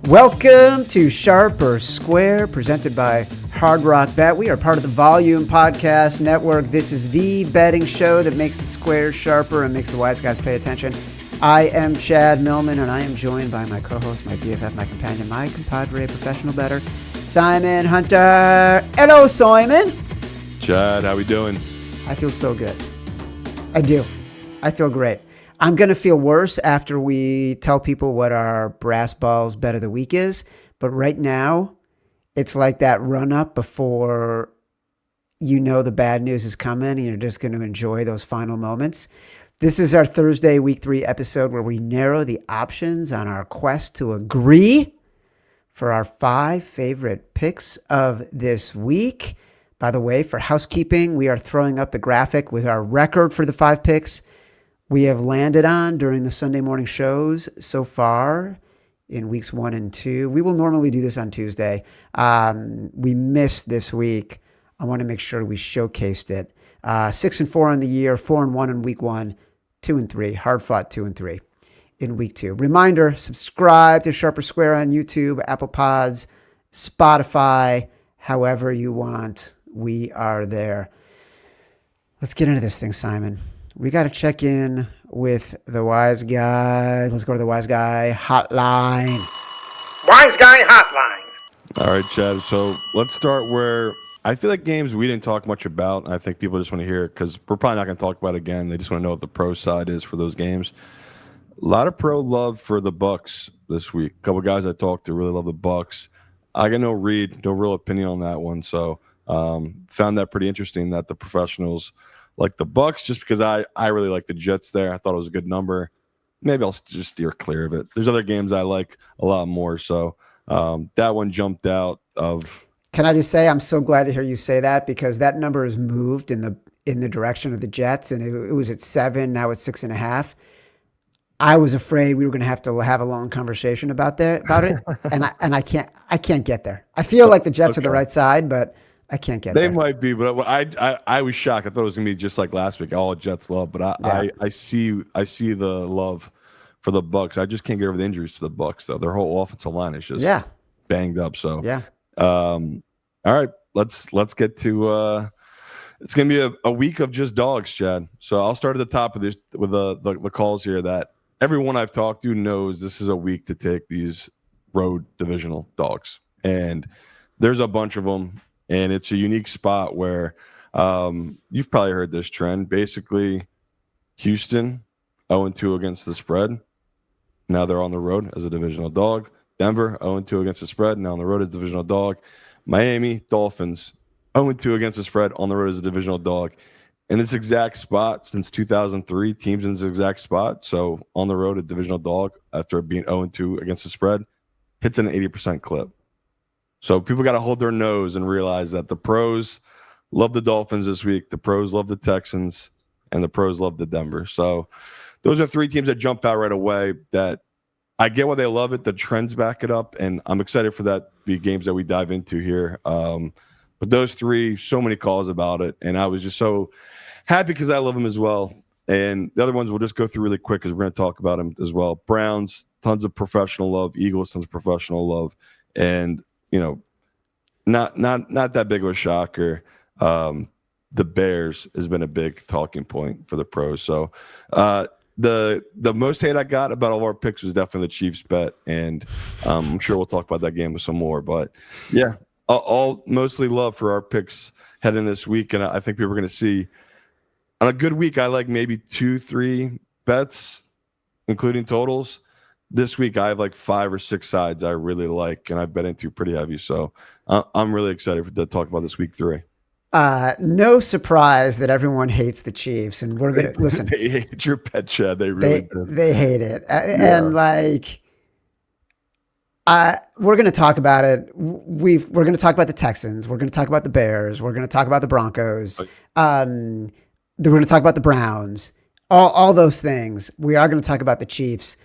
Welcome to Sharp or Square, presented by Hard Rock Bet. We are part of the Volume Podcast Network. This is the betting show that makes the squares sharper and makes the wise guys pay attention. I am Chad Millman, and I am joined by my co-host, my BFF, my companion, my compadre, professional bettor, Simon Hunter. Hello, Simon. Chad, how we doing? I feel so good. I do. I feel great. I'm going to feel worse after we tell people what our Brass Balls Bet of the Week is. But right now, it's like that run-up before you know the bad news is coming and you're just going to enjoy those final moments. This is our Thursday Week 3 episode where we narrow the options on our quest to agree for our 5 favorite picks of this week. By the way, for housekeeping, we are throwing up the graphic with our record for the 5 picks we have landed on during the Sunday morning shows so far in weeks 1 and 2. We will normally do this on Tuesday. We missed this week. I want to make sure we showcased it. 6-4 on the year, 4-1 in week 1, 2-3, hard fought 2-3 in week 2. Reminder, subscribe to Sharp or Square on YouTube, Apple Pods, Spotify, however you want. We are there. Let's get into this thing, Simon. We got to check in with the wise guy. Let's go to the Wiseguy Hotline. Wiseguy Hotline. All right, Chad. So let's start where I feel like games we didn't talk much about. And I think people just want to hear it because we're probably not going to talk about it again. They just want to know what the pro side is for those games. A lot of pro love for the Bucks this week. A couple guys I talked to really love the Bucks. I got no real opinion on that one. So found that pretty interesting that the professionals like the Bucks, just because I really like the Jets there. I thought it was a good number. Maybe I'll just steer clear of it. There's other games I like a lot more. So that one jumped out of. Can I just say I'm so glad to hear you say that because that number has moved in the direction of the Jets, and it was at 7. Now it's 6.5. I was afraid we were going to have a long conversation about it, and I can't get there. I feel like the Jets are the right side, but I can't get there. They might be, but I was shocked. I thought it was going to be just like last week, all Jets love. But I see the love for the Bucks. I just can't get over the injuries to the Bucks, though. Their whole offensive line is just banged up. So all right, let's get to. It's going to be a week of just dogs, Chad. So I'll start at the top of this with the calls here that everyone I've talked to knows this is a week to take these road divisional dogs, and there's a bunch of them. And it's a unique spot where you've probably heard this trend. Basically, Houston 0-2 against the spread. Now they're on the road as a divisional dog. Denver 0-2 against the spread. Now on the road as a divisional dog. Miami Dolphins 0-2 against the spread on the road as a divisional dog. In this exact spot since 2003, teams in this exact spot. So on the road a divisional dog after being 0-2 against the spread hits an 80% clip. So people got to hold their nose and realize that the pros love the Dolphins this week, the pros love the Texans, and the pros love the Denver. So those are 3 teams that jump out right away that I get why they love it. The trends back it up, and I'm excited for that to be games that we dive into here. But those 3, so many calls about it, and I was just so happy because I love them as well. And the other ones we'll just go through really quick because we're going to talk about them as well. Browns, tons of professional love. Eagles, tons of professional love. And not that big of a shocker. The Bears has been a big talking point for the pros. So the most hate I got about all of our picks was definitely the Chiefs bet, and I'm sure we'll talk about that game with some more. But yeah, all mostly love for our picks heading this week, and I think people are going to see on a good week. I like maybe 2-3 bets, including totals. This week, I have like 5 or 6 sides I really like, and I bet into pretty heavy. So I'm really excited to talk about this week 3. No surprise that everyone hates the Chiefs, and we're going to listen. They hate your bet, Chad. They really do. They hate it, and we're going to talk about it. We're going to talk about the Texans. We're going to talk about the Bears. We're going to talk about the Broncos. We're going to talk about the Browns. All those things. We are going to talk about the Chiefs.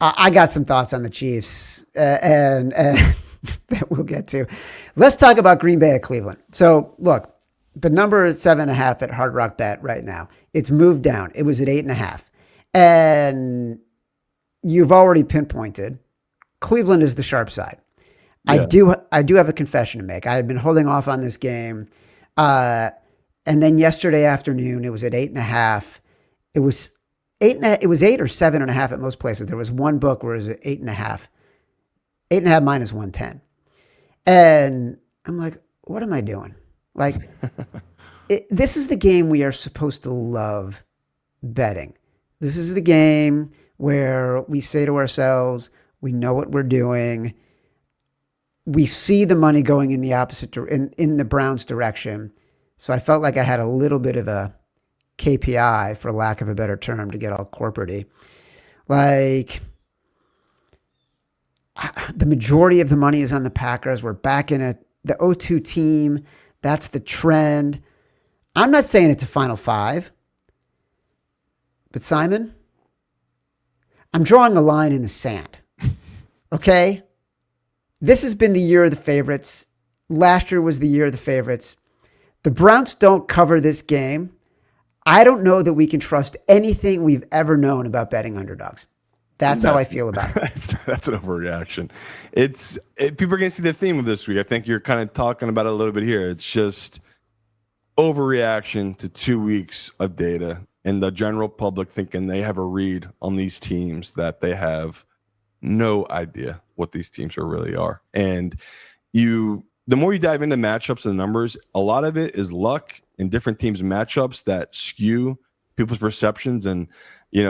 I got some thoughts on the Chiefs, and that we'll get to. Let's talk about Green Bay at Cleveland. So, look, the number is 7.5 at Hard Rock Bet right now. It's moved down. It was at 8.5. And you've already pinpointed Cleveland is the sharp side. Yeah. I do have a confession to make. I had been holding off on this game. And then yesterday afternoon, it was at 8.5. It was 8.5. It was 8 or 7.5 at most places. There was one book where it was at 8.5. 8.5 minus 110. And I'm like, what am I doing? Like, this is the game we are supposed to love betting. This is the game where we say to ourselves, we know what we're doing. We see the money going in the opposite in the Browns' direction. So I felt like I had a little bit of a KPI, for lack of a better term, to get all corporate-y. Like, the majority of the money is on the Packers. We're back in the 0-2 team. That's the trend. I'm not saying it's a Final Five. But Simon, I'm drawing a line in the sand. Okay? This has been the year of the favorites. Last year was the year of the favorites. The Browns don't cover this game. I don't know that we can trust anything we've ever known about betting underdogs. That's how I feel about it. That's an overreaction. People are going to see the theme of this week. I think you're kind of talking about it a little bit here. It's just overreaction to 2 weeks of data and the general public thinking they have a read on these teams that they have no idea what these teams really are. And the more you dive into matchups and numbers, a lot of it is luck and different teams' matchups that skew people's perceptions. And,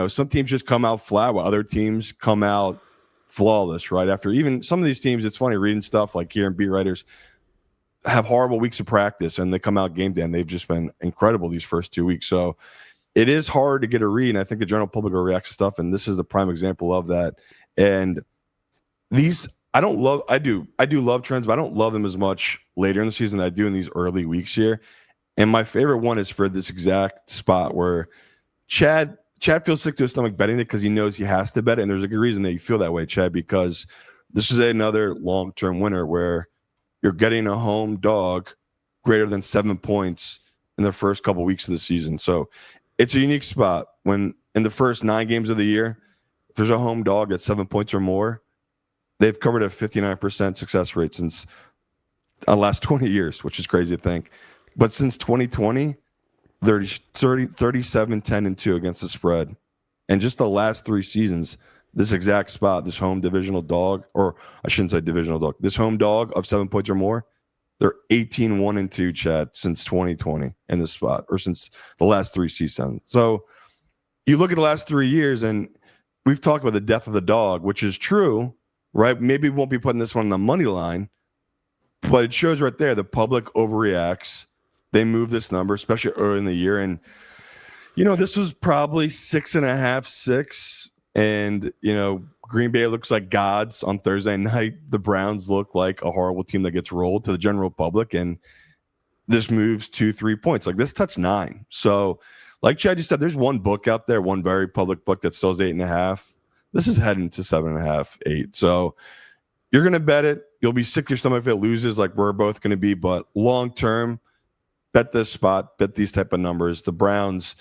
some teams just come out flat while other teams come out flawless, right? After even some of these teams, it's funny reading stuff like here and beat writers have horrible weeks of practice and they come out game day and they've just been incredible these first 2 weeks. So it is hard to get a read. And I think the general public will react to stuff. And this is the prime example of that. And I do love trends, but I don't love them as much later in the season as I do in these early weeks here. And my favorite one is for this exact spot where Chad feels sick to his stomach betting it because he knows he has to bet it. And there's a good reason that you feel that way, Chad, because this is another long-term winner where you're getting a home dog greater than 7 points in the first couple weeks of the season. So it's a unique spot when in the first 9 games of the year, if there's a home dog at 7 points or more, they've covered a 59% success rate since the last 20 years, which is crazy to think. But since 2020, 37, 10, and 2 against the spread. And just the last 3 seasons, this exact spot, this home divisional dog, or I shouldn't say divisional dog, this home dog of 7 points or more, they're 18, 1, and 2, Chad, since 2020 in this spot, or since the last 3 seasons. So you look at the last 3 years, and we've talked about the death of the dog, which is true, right? Maybe we won't be putting this one on the money line, but it shows right there the public overreacts. They move this number, especially early in the year. And, this was probably 6.5, 6. And, Green Bay looks like gods on Thursday night. The Browns look like a horrible team that gets rolled to the general public. And this moves 2-3 points. Like this touched 9. So like Chad just said, there's one book out there, one very public book that still is 8.5. This is heading to 7.5, 8. So you're going to bet it. You'll be sick to your stomach if it loses like we're both going to be. But long term, bet this spot, bet these type of numbers. The Browns,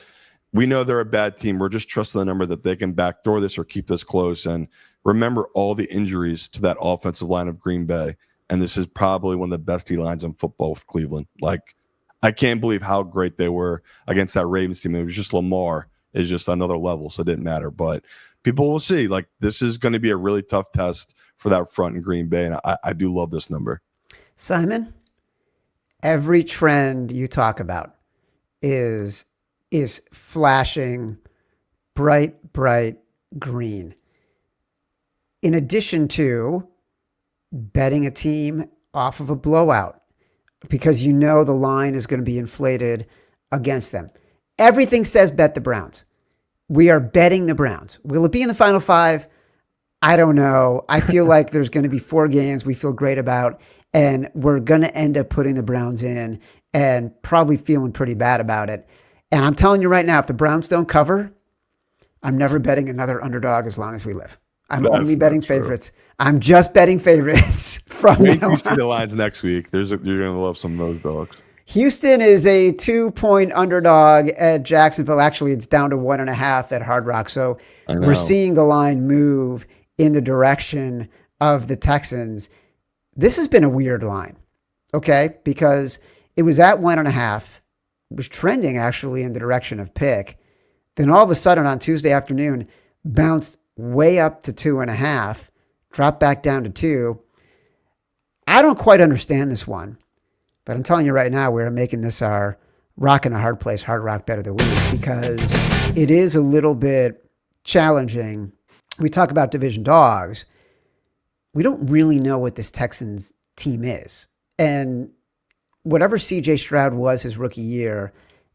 we know they're a bad team. We're just trusting the number that they can backdoor this or keep this close. And remember all the injuries to that offensive line of Green Bay. And this is probably one of the best D-lines in football with Cleveland. Like, I can't believe how great they were against that Ravens team. It was just Lamar is just another level, so it didn't matter. But people will see. Like, this is going to be a really tough test for that front in Green Bay. And I do love this number. Simon, every trend you talk about is flashing bright green. In addition to betting a team off of a blowout because the line is going to be inflated against them. Everything says bet the Browns. We are betting the Browns. Will it be in the Final Five? I don't know. I feel like there's going to be 4 games we feel great about, and we're going to end up putting the Browns in and probably feeling pretty bad about it. And I'm telling you right now, if the Browns don't cover, I'm never betting another underdog as long as we live. I'm only betting favorites. I'm just betting favorites from Wait now till you see on. the lines next week. You're going to love some of those dogs. Houston is a 2-point underdog at Jacksonville. Actually, it's down to 1.5 at Hard Rock. So we're seeing the line move in the direction of the Texans, this has been a weird line, okay? Because it was at 1.5, was trending actually in the direction of pick. Then all of a sudden on Tuesday afternoon, bounced way up to 2.5, dropped back down to 2. I don't quite understand this one, but I'm telling you right now, we're making this our rock in a hard place, hard rock bet of the week, because it is a little bit challenging. We talk about division dogs. We don't really know what this Texans team is. And whatever CJ Stroud was his rookie year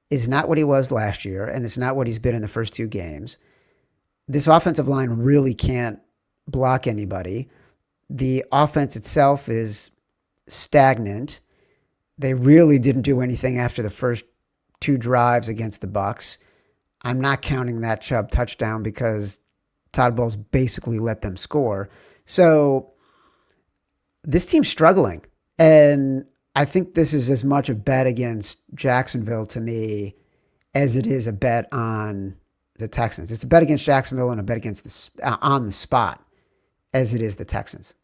is not what he was last year, and it's not what he's been in the first 2 games. This offensive line really can't block anybody. The offense itself is stagnant. They really didn't do anything after the first 2 drives against the Bucs. I'm not counting that Chubb touchdown because Todd Bowles basically let them score. So this team's struggling. And I think this is as much a bet against Jacksonville to me as it is a bet on the Texans. It's a bet against Jacksonville and a bet against on the spot as it is the Texans.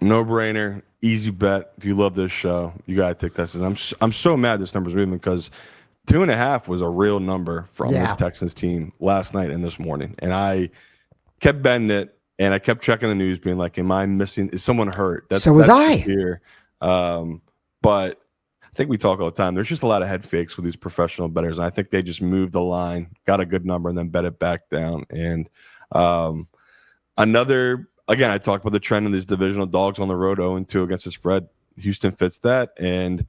No brainer, easy bet. If you love this show, you gotta take Texans. I'm so mad this number's moving because 2.5 was a real number from this Texans team last night and this morning, and I kept betting it, and I kept checking the news, being like, "Am I missing? Is someone hurt?" So was I here, but I think we talk all the time. There's just a lot of head fakes with these professional bettors, and I think they just moved the line, got a good number, and then bet it back down. And again, I talked about the trend of these divisional dogs on the road 0-2 against the spread. Houston fits that, and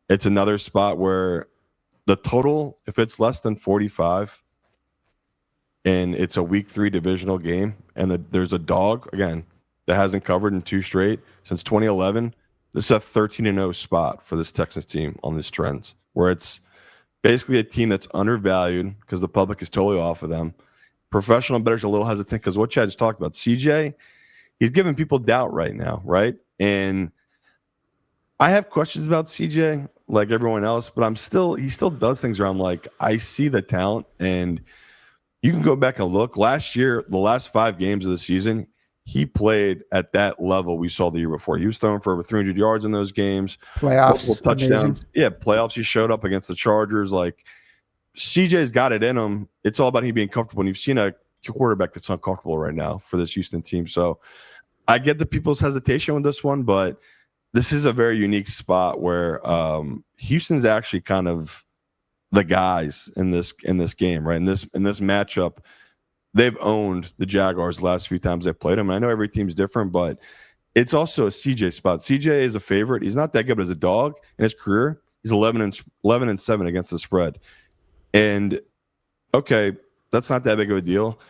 it's another spot where the total, if it's less than 45, and it's a week 3 divisional game, and there's a dog, again, that hasn't covered in 2 straight since 2011, this is a 13-0 spot for this Texans team on these trends, where it's basically a team that's undervalued because the public is totally off of them. Professional bettors are a little hesitant because what Chad just talked about, CJ, he's giving people doubt right now, right? And I have questions about CJ, like everyone else, but he still does things where I'm like, I see the talent, and you can go back and look. Last year, the last 5 games of the season, he played at that level we saw the year before. He was throwing for over 300 yards in those games. Playoffs. Touchdowns. Amazing. Yeah, playoffs. He showed up against the Chargers. Like, CJ's got it in him. It's all about him being comfortable. And you've seen a quarterback that's uncomfortable right now for this Houston team. So I get the people's hesitation with this one, but this is a very unique spot where Houston's actually kind of the guys in this game, right? In this matchup, they've owned the Jaguars the last few times they played them. And I know every team's different, but it's also a CJ spot. CJ is a favorite. He's not that good, but as a dog in his career, he's 11-7 against the spread. And okay, that's not that big of a deal.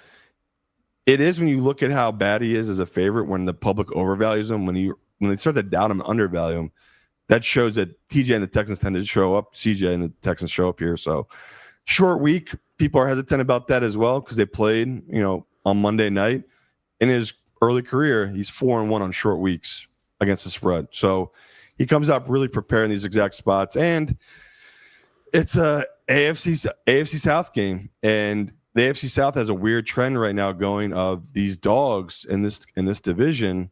It is when you look at how bad he is as a favorite, when the public overvalues him, when they start to doubt him and undervalue him, that shows that TJ and the Texans tend to show up. CJ and the Texans show up here. So short week, people are hesitant about that as well because they played, on Monday night. In his early career, he's 4-1 on short weeks against the spread. So he comes up really prepared in these exact spots, and it's a AFC South game, and the AFC South has a weird trend right now going of these dogs in this division.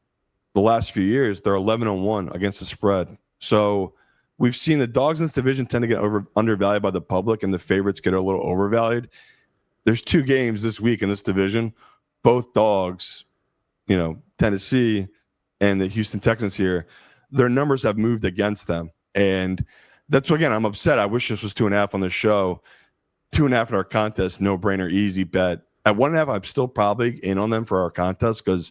The last few years, they're 11-1 against the spread. So we've seen the dogs in this division tend to get undervalued by the public, and the favorites get a little overvalued. There's 2 games this week in this division, both dogs, Tennessee and the Houston Texans here. Their numbers have moved against them, and that's again, I'm upset. I wish this was 2.5 on the show. 2.5 in our contest, no brainer, easy bet. At 1.5, I'm still probably in on them for our contest because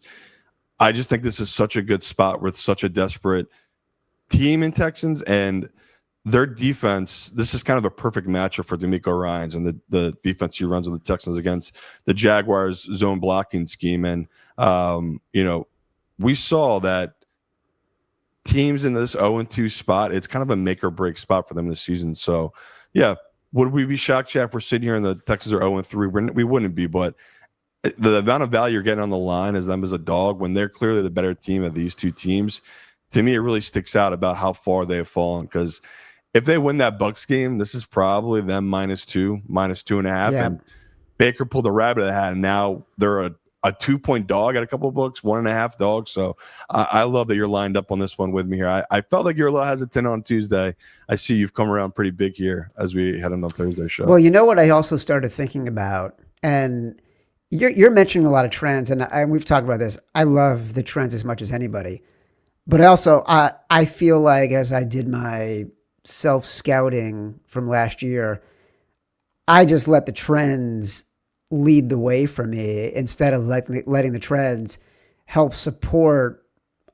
I just think this is such a good spot with such a desperate team in Texans, and their defense. This is kind of a perfect matchup for D'Amico Ryans and the defense he runs with the Texans against the Jaguars' zone blocking scheme. And we saw that teams in this 0-2 spot, it's kind of a make or break spot for them this season. So, yeah, would we be shocked, Chad, if we're sitting here and the Texans are 0-3? We wouldn't be, but the amount of value you're getting on the line as them as a dog when they're clearly the better team of these 2 teams, to me, it really sticks out about how far they have fallen. Because if they win that Bucs game, this is probably them -2, -2.5. Yeah. And Baker pulled a rabbit out of the hat, and now they're a 2-point dog at a couple of books, 1.5 dogs. So I love that you're lined up on this one with me here. I felt like you were a little hesitant on Tuesday. I see you've come around pretty big here as we head on Thursday show. Well, you know what I also started thinking about, and you're mentioning a lot of trends, and we've talked about this. I love the trends as much as anybody, but also I feel like as I did my self-scouting from last year, I just let the trends lead the way for me instead of letting the trends help support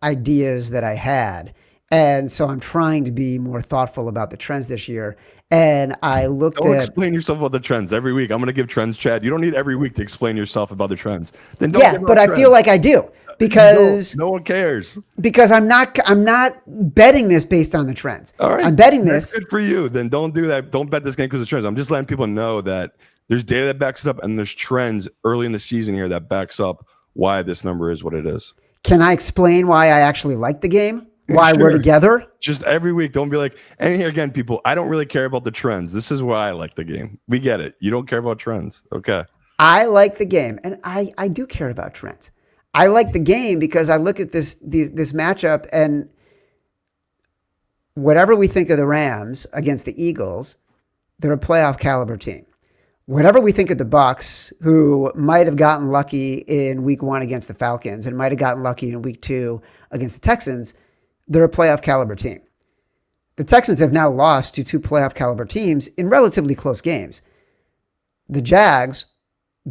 ideas that I had. And so I'm trying to be more thoughtful about the trends this year. And I looked Don't at... explain yourself about the trends every week. I'm going to give trends, Chad. You don't need every week to explain yourself about the trends. Then don't give but I feel like I do because no one cares. Because I'm not betting this based on the trends. All right, I'm betting this. That's good for you. Then don't do that. Don't bet this game because of trends. I'm just letting people know that there's data that backs it up, and there's trends early in the season here that backs up why this number is what it is. Can I explain why I actually like the game? Why we're together? Just every week. Don't be like, and here again, people, I don't really care about the trends. This is why I like the game. We get it. You don't care about trends. Okay. I like the game, and I do care about trends. I like the game because I look at this matchup, and whatever we think of the Rams against the Eagles, they're a playoff caliber team. Whatever we think of the Bucs, who might have gotten lucky in week 1 against the Falcons and might have gotten lucky in week 2 against the Texans, they're a playoff caliber team. The Texans have now lost to 2 playoff caliber teams in relatively close games. The Jags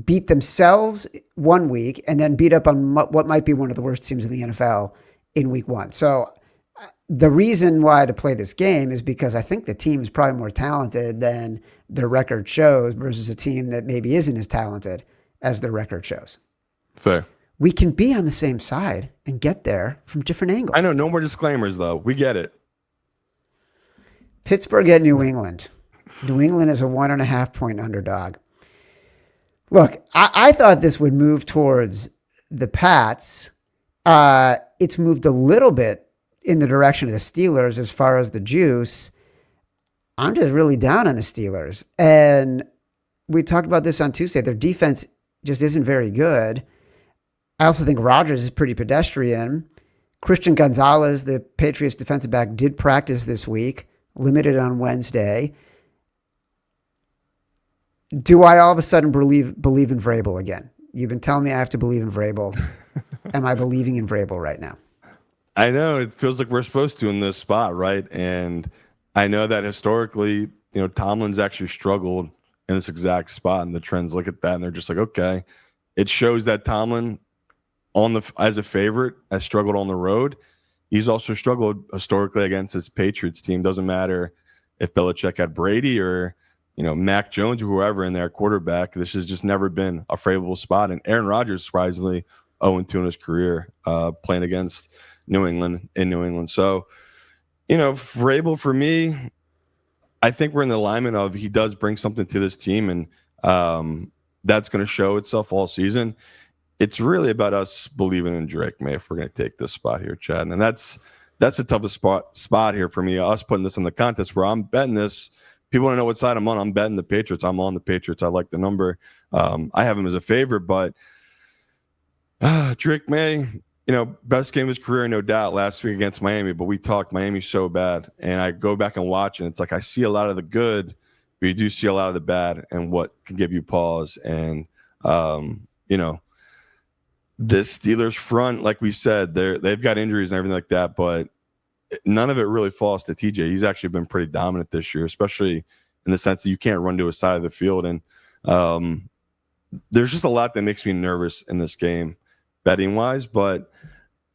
beat themselves 1 week and then beat up on what might be one of the worst teams in the NFL in week 1. So the reason why to play this game is because I think the team is probably more talented than their record shows versus a team that maybe isn't as talented as their record shows. Fair. We can be on the same side and get there from different angles. I know. No more disclaimers, though. We get it. Pittsburgh at New England. New England is a 1.5 point underdog. Look, I thought this would move towards the Pats. It's moved a little bit in the direction of the Steelers as far as the juice. I'm just really down on the Steelers. And we talked about this on Tuesday. Their defense just isn't very good. I also think Rodgers is pretty pedestrian. Christian Gonzalez, the Patriots defensive back, did practice this week, limited on Wednesday. Do I all of a sudden believe in Vrabel again? You've been telling me I have to believe in Vrabel. Am I believing in Vrabel right now? I know it feels like we're supposed to in this spot, right? And I know that historically, Tomlin's actually struggled in this exact spot, and the trends look at that and they're just like, okay, it shows that Tomlin as a favorite has struggled on the road. He's also struggled historically against his Patriots team. Doesn't matter if Belichick had Brady or Mac Jones or whoever in their quarterback. This has just never been a favorable spot. And Aaron Rodgers surprisingly 0-2 in his career playing against New England in New England. So, Vrabel for me, I think we're in the alignment of he does bring something to this team, and that's going to show itself all season. It's really about us believing in Drake May if we're going to take this spot here, Chad. And that's the toughest spot here for me. Us putting this in the contest where I'm betting this. People want to know what side I'm on. I'm betting the Patriots. I'm on the Patriots. I like the number. I have him as a favorite, but Drake May, best game of his career, no doubt, last week against Miami. But we talked Miami so bad, and I go back and watch, and it's like I see a lot of the good, but you do see a lot of the bad, and what can give you pause. And this Steelers front, like we said, they've got injuries and everything like that, but none of it really falls to TJ. He's actually been pretty dominant this year, especially in the sense that you can't run to a side of the field. And there's just a lot that makes me nervous in this game, betting wise, but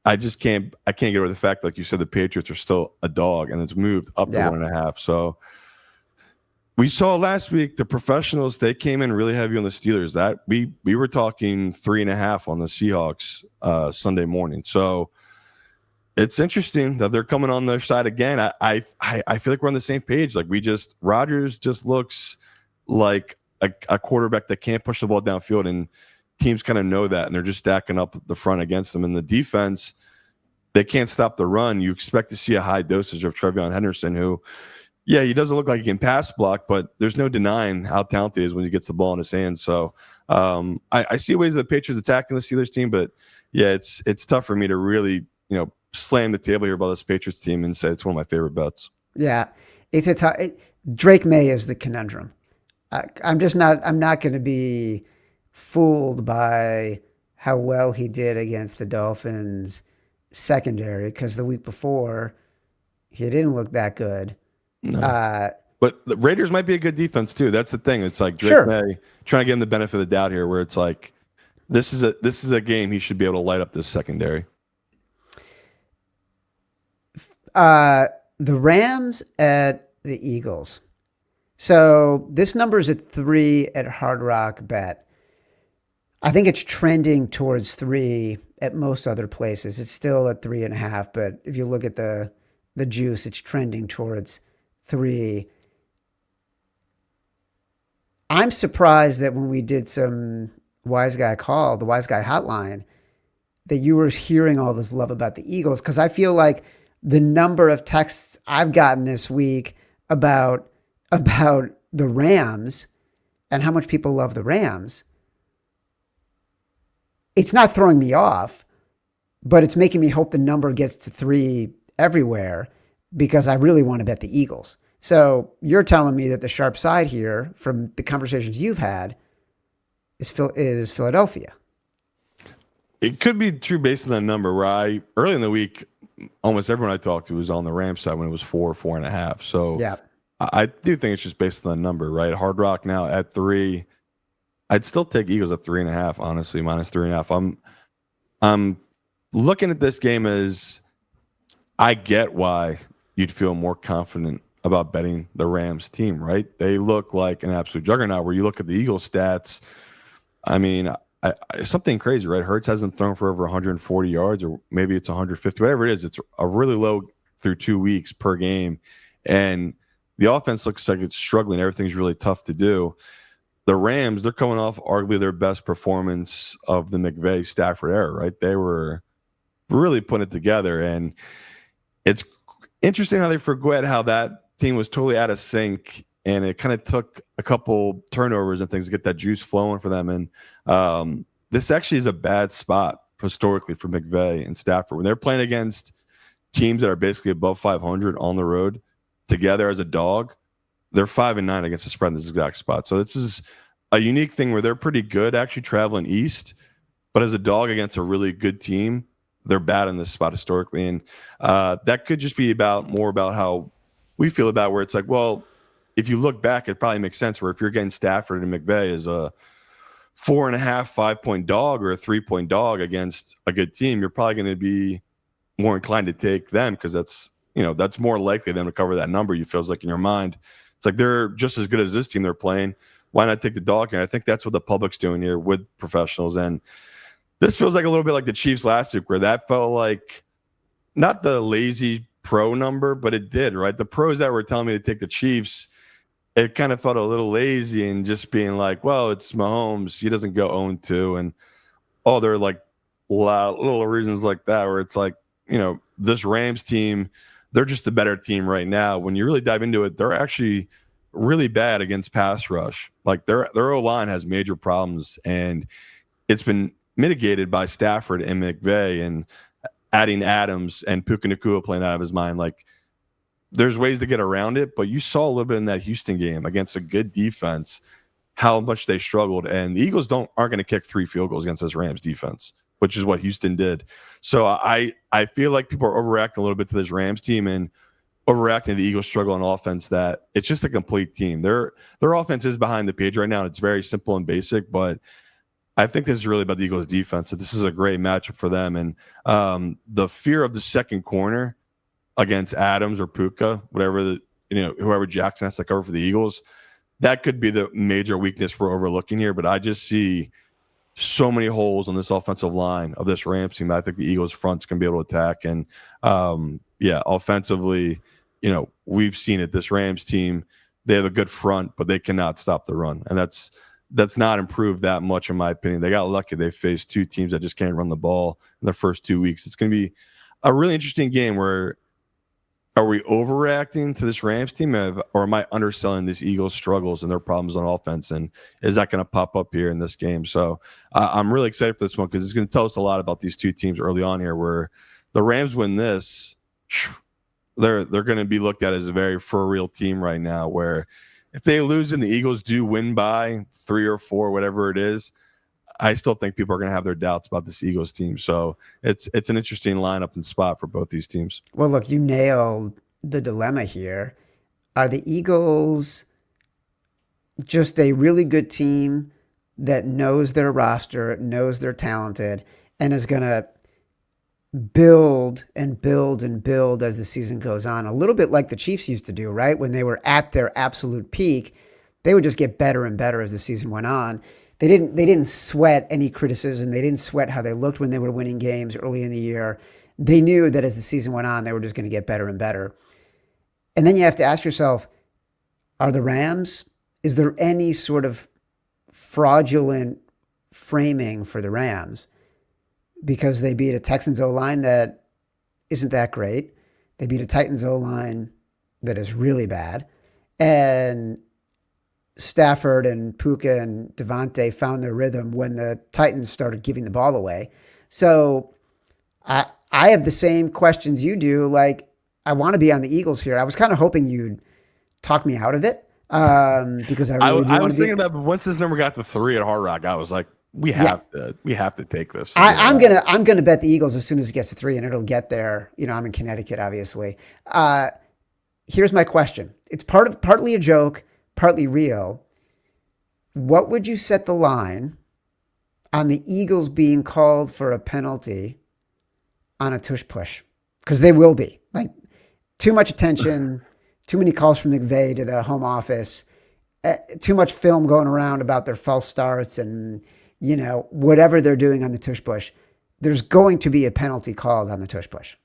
I can't get over the fact, like you said, the Patriots are still a dog and it's moved up to 1.5. So we saw last week the professionals, they came in really heavy on the Steelers. That we were talking 3.5 on the Seahawks Sunday morning. So it's interesting that they're coming on their side again. I feel like we're on the same page. Like Rodgers just looks like a quarterback that can't push the ball downfield, and teams kind of know that, and they're just stacking up the front against them. In the defense, they can't stop the run. You expect to see a high dosage of Trevion Henderson, who, yeah, he doesn't look like he can pass block, but there's no denying how talented he is when he gets the ball in his hands. So I see ways the Patriots attacking the Steelers team, but yeah, it's tough for me to really slam the table here about this Patriots team and say it's one of my favorite bets. Yeah, it's Drake May is the conundrum. I'm not going to be fooled by how well he did against the Dolphins secondary, because the week before he didn't look that good. No. But the Raiders might be a good defense too. That's the thing. It's like Drake May trying to give him the benefit of the doubt here, where it's like this is a game he should be able to light up this secondary. The Rams at the Eagles. So this number is at 3 at Hard Rock Bet. I think it's trending towards 3 at most other places. It's still at 3.5, but if you look at the juice, it's trending towards 3. I'm surprised that when we did some the Wiseguy Hotline, that you were hearing all this love about the Eagles, because I feel like the number of texts I've gotten this week about the Rams and how much people love the Rams, it's not throwing me off, but it's making me hope the number gets to 3 everywhere, because I really want to bet the Eagles. So you're telling me that the sharp side here, from the conversations you've had, is Philadelphia. It could be true based on that number, where early in the week, almost everyone I talked to was on the Rams side when it was 4.5. So yeah, I do think it's just based on the number, right? Hard Rock now at 3. I'd still take Eagles at 3.5, honestly, minus 3.5. I'm looking at this game as, I get why you'd feel more confident about betting the Rams team, right? They look like an absolute juggernaut. Where you look at the Eagles stats, I mean, something crazy, right? Hurts hasn't thrown for over 140 yards, or maybe it's 150, whatever it is. It's a really low through 2 weeks per game. And the offense looks like it's struggling. Everything's really tough to do. The Rams, they're coming off arguably their best performance of the McVay-Stafford era, right? They were really putting it together. And it's interesting how they forget how that team was totally out of sync, and it kind of took a couple turnovers and things to get that juice flowing for them. And this actually is a bad spot historically for McVay and Stafford. When they're playing against teams that are basically above 500 on the road together as a dog, they're 5-9 against the spread in this exact spot. So this is a unique thing where they're pretty good actually traveling east, but as a dog against a really good team, they're bad in this spot historically. And that could just be more about how we feel about, where it's like, well, if you look back, it probably makes sense, where if you're getting Stafford and McVay as a 4.5, 5-point dog or a 3-point dog against a good team, you're probably going to be more inclined to take them, because that's more likely than to cover that number. You feels like in your mind, it's like they're just as good as this team they're playing. Why not take the dog? And I think that's what the public's doing here with professionals. And this feels like a little bit like the Chiefs last week, where that felt like not the lazy pro number, but it did, right? The pros that were telling me to take the Chiefs, it kind of felt a little lazy, and just being like, well, it's Mahomes, he doesn't go 0-2, and they're like little reasons like that, where it's like, this Rams team, they're just a better team right now. When you really dive into it, they're actually really bad against pass rush. Like their O-line has major problems, and it's been mitigated by Stafford and McVay and adding Adams and Puka Nacua playing out of his mind. Like, there's ways to get around it, but you saw a little bit in that Houston game against a good defense how much they struggled. And the Eagles aren't going to kick 3 field goals against this Rams defense, which is what Houston did. So I feel like people are overreacting a little bit to this Rams team and overreacting to the Eagles struggle on offense, that it's just a complete team. Their offense is behind the page right now. It's very simple and basic, but I think this is really about the Eagles defense. So this is a great matchup for them. And the fear of the second corner against Adams or Puka, whoever Jackson has to cover for the Eagles, that could be the major weakness we're overlooking here. But I just see so many holes on this offensive line of this Rams team that I think the Eagles front's going to be able to attack. And offensively, we've seen it. This Rams team, they have a good front, but they cannot stop the run. And that's not improved that much, in my opinion. They got lucky. They faced 2 teams that just can't run the ball in the first 2 weeks. It's going to be a really interesting game, where are we overreacting to this Rams team, or am I underselling these Eagles' struggles and their problems on offense? And is that going to pop up here in this game? So I'm really excited for this one because it's going to tell us a lot about these two teams early on here. Where the Rams win this, they're going to be looked at as a very for real team right now. Where if they lose and the Eagles do win by 3 or 4, whatever it is, I still think people are going to have their doubts about this Eagles team. So it's an interesting lineup and spot for both these teams. Well, look, you nailed the dilemma here. Are the Eagles just a really good team that knows their roster, knows they're talented, and is going to build and build and build as the season goes on? A little bit like the Chiefs used to do, right? When they were at their absolute peak, they would just get better and better as the season went on. They didn't sweat any criticism. They didn't sweat how they looked when they were winning games early in the year. They knew that as the season went on, they were just going to get better and better. And then you have to ask yourself, are the Rams, is there any sort of fraudulent framing for the Rams? Because they beat a Texans O-line that isn't that great. They beat a Titans O-line that is really bad. And Stafford and Puka and Devontae found their rhythm when the Titans started giving the ball away. So I have the same questions you do. Like, I want to be on the Eagles here. I was kind of hoping you'd talk me out of it because I really do. I was thinking that, but once this number got to 3 at Hard Rock, I was like, we have to take this. I'm gonna bet the Eagles as soon as it gets to 3, and it'll get there. You know, I'm in Connecticut, obviously. Here's my question. It's partly a joke, partly real. What would you set the line on the Eagles being called for a penalty on a tush push? Because they will be. Like, too much attention, too many calls from McVay to the home office, too much film going around about their false starts and, you know, whatever they're doing on the tush push. There's going to be a penalty called on the tush push.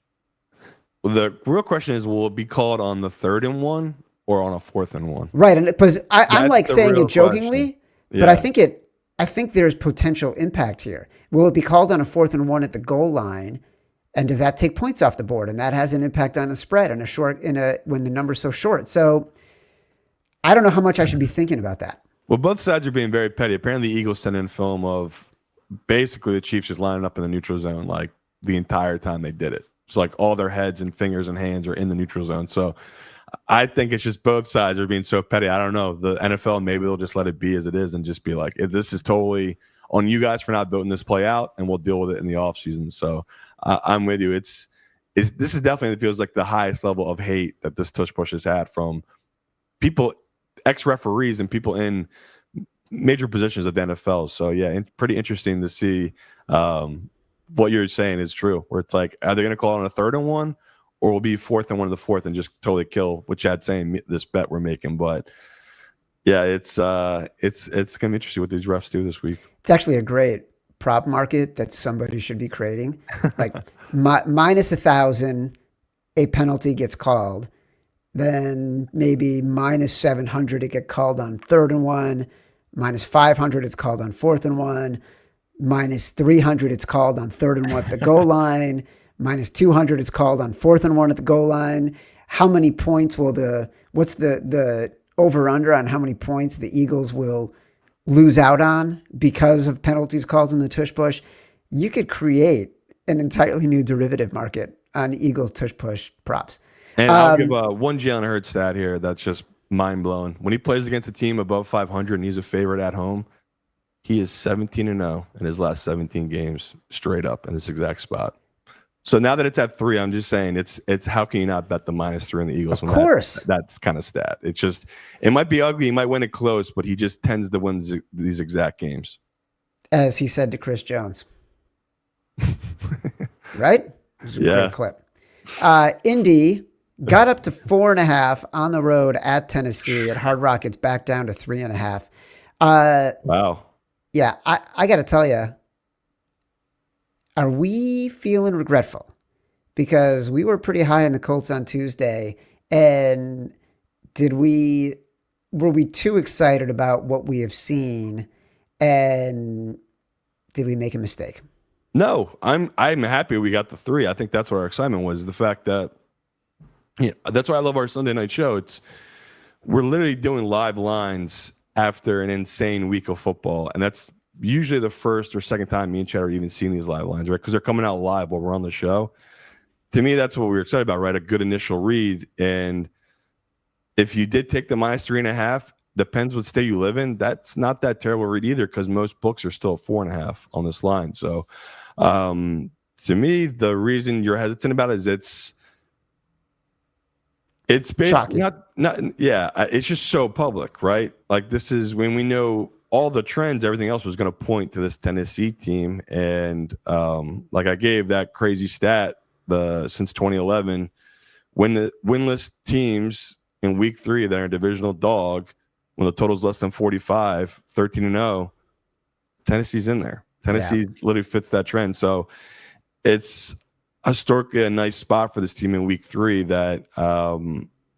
Well, the real question is, will it be called on the 3rd and 1 or on a 4th and 1? Right, and because I'm like saying it jokingly, but I think there's potential impact here. Will it be called on a 4th and 1 at the goal line, and does that take points off the board? And that has an impact on the spread when the number's so short. So I don't know how much I should be thinking about that. Well, both sides are being very petty. Apparently, the Eagles sent in film of basically the Chiefs just lining up in the neutral zone like the entire time they did it. It's like all their heads and fingers and hands are in the neutral zone. So I think it's just both sides are being so petty. I don't know. The NFL, maybe they'll just let it be as it is and just be like, if this is totally on you guys for not voting this play out, and we'll deal with it in the offseason. So I'm with you. This is definitely, it feels like the highest level of hate that this tush push has had from people, ex-referees and people in major positions of the NFL. So yeah, pretty interesting to see what you're saying is true, where it's like, are they going to call it on a 3rd and 1, or will be 4th and 1 to the 4th and just totally kill what Chad's saying, this bet we're making? But yeah, it's going to be interesting what these refs do this week. It's actually a great prop market that somebody should be creating. Like minus 1,000, a penalty gets called. Then maybe minus 700, it get called on 3rd and 1. Minus 500, it's called on 4th and 1. Minus 300, it's called on 3rd and 1 at the goal line. Minus 200, it's called on 4th and 1 at the goal line. How many points what's the over-under on how many points the Eagles will lose out on because of penalties called in the tush push? You could create an entirely new derivative market on Eagles tush push props. And I'll give one Jalen Hurts stat here that's just mind-blowing. When he plays against a team above 500 and he's a favorite at home, he is 17-0 in his last 17 games straight up in this exact spot. So now that it's at 3, I'm just saying it's how can you not bet the -3 on the Eagles? Of course. That's kind of stat. It's just, it might be ugly. He might win it close, but he just tends to win these exact games. As he said to Chris Jones. Right? It was a great clip. Indy got up to 4.5 on the road at Tennessee. At Hard Rock, it's back down to 3.5. Wow. Yeah, I got to tell you, are we feeling regretful? Because we were pretty high on the Colts on Tuesday, and were we too excited about what we have seen, and did we make a mistake? No, I'm happy we got the 3. I think that's what our excitement was, the fact that Yeah, that's why I love our Sunday night show. We're literally doing live lines after an insane week of football, and that's usually the first or second time me and Chad are even seeing these live lines, right? Because they're coming out live while we're on the show. To me, that's what we were excited about, right? A good initial read. And if you did take the -3.5, depends what state you live in. That's not that terrible read either, because most books are still 4.5 on this line. So to me, the reason you're hesitant about it is it's basically it's just so public, right? Like, this is when we know all the trends, everything else was going to point to this Tennessee team. And like I gave that crazy stat, since 2011, when the winless teams in week 3 that are a divisional dog, when the total's less than 45, 13-0, Tennessee's in there. Tennessee literally fits that trend. So it's historically a nice spot for this team in week 3 that,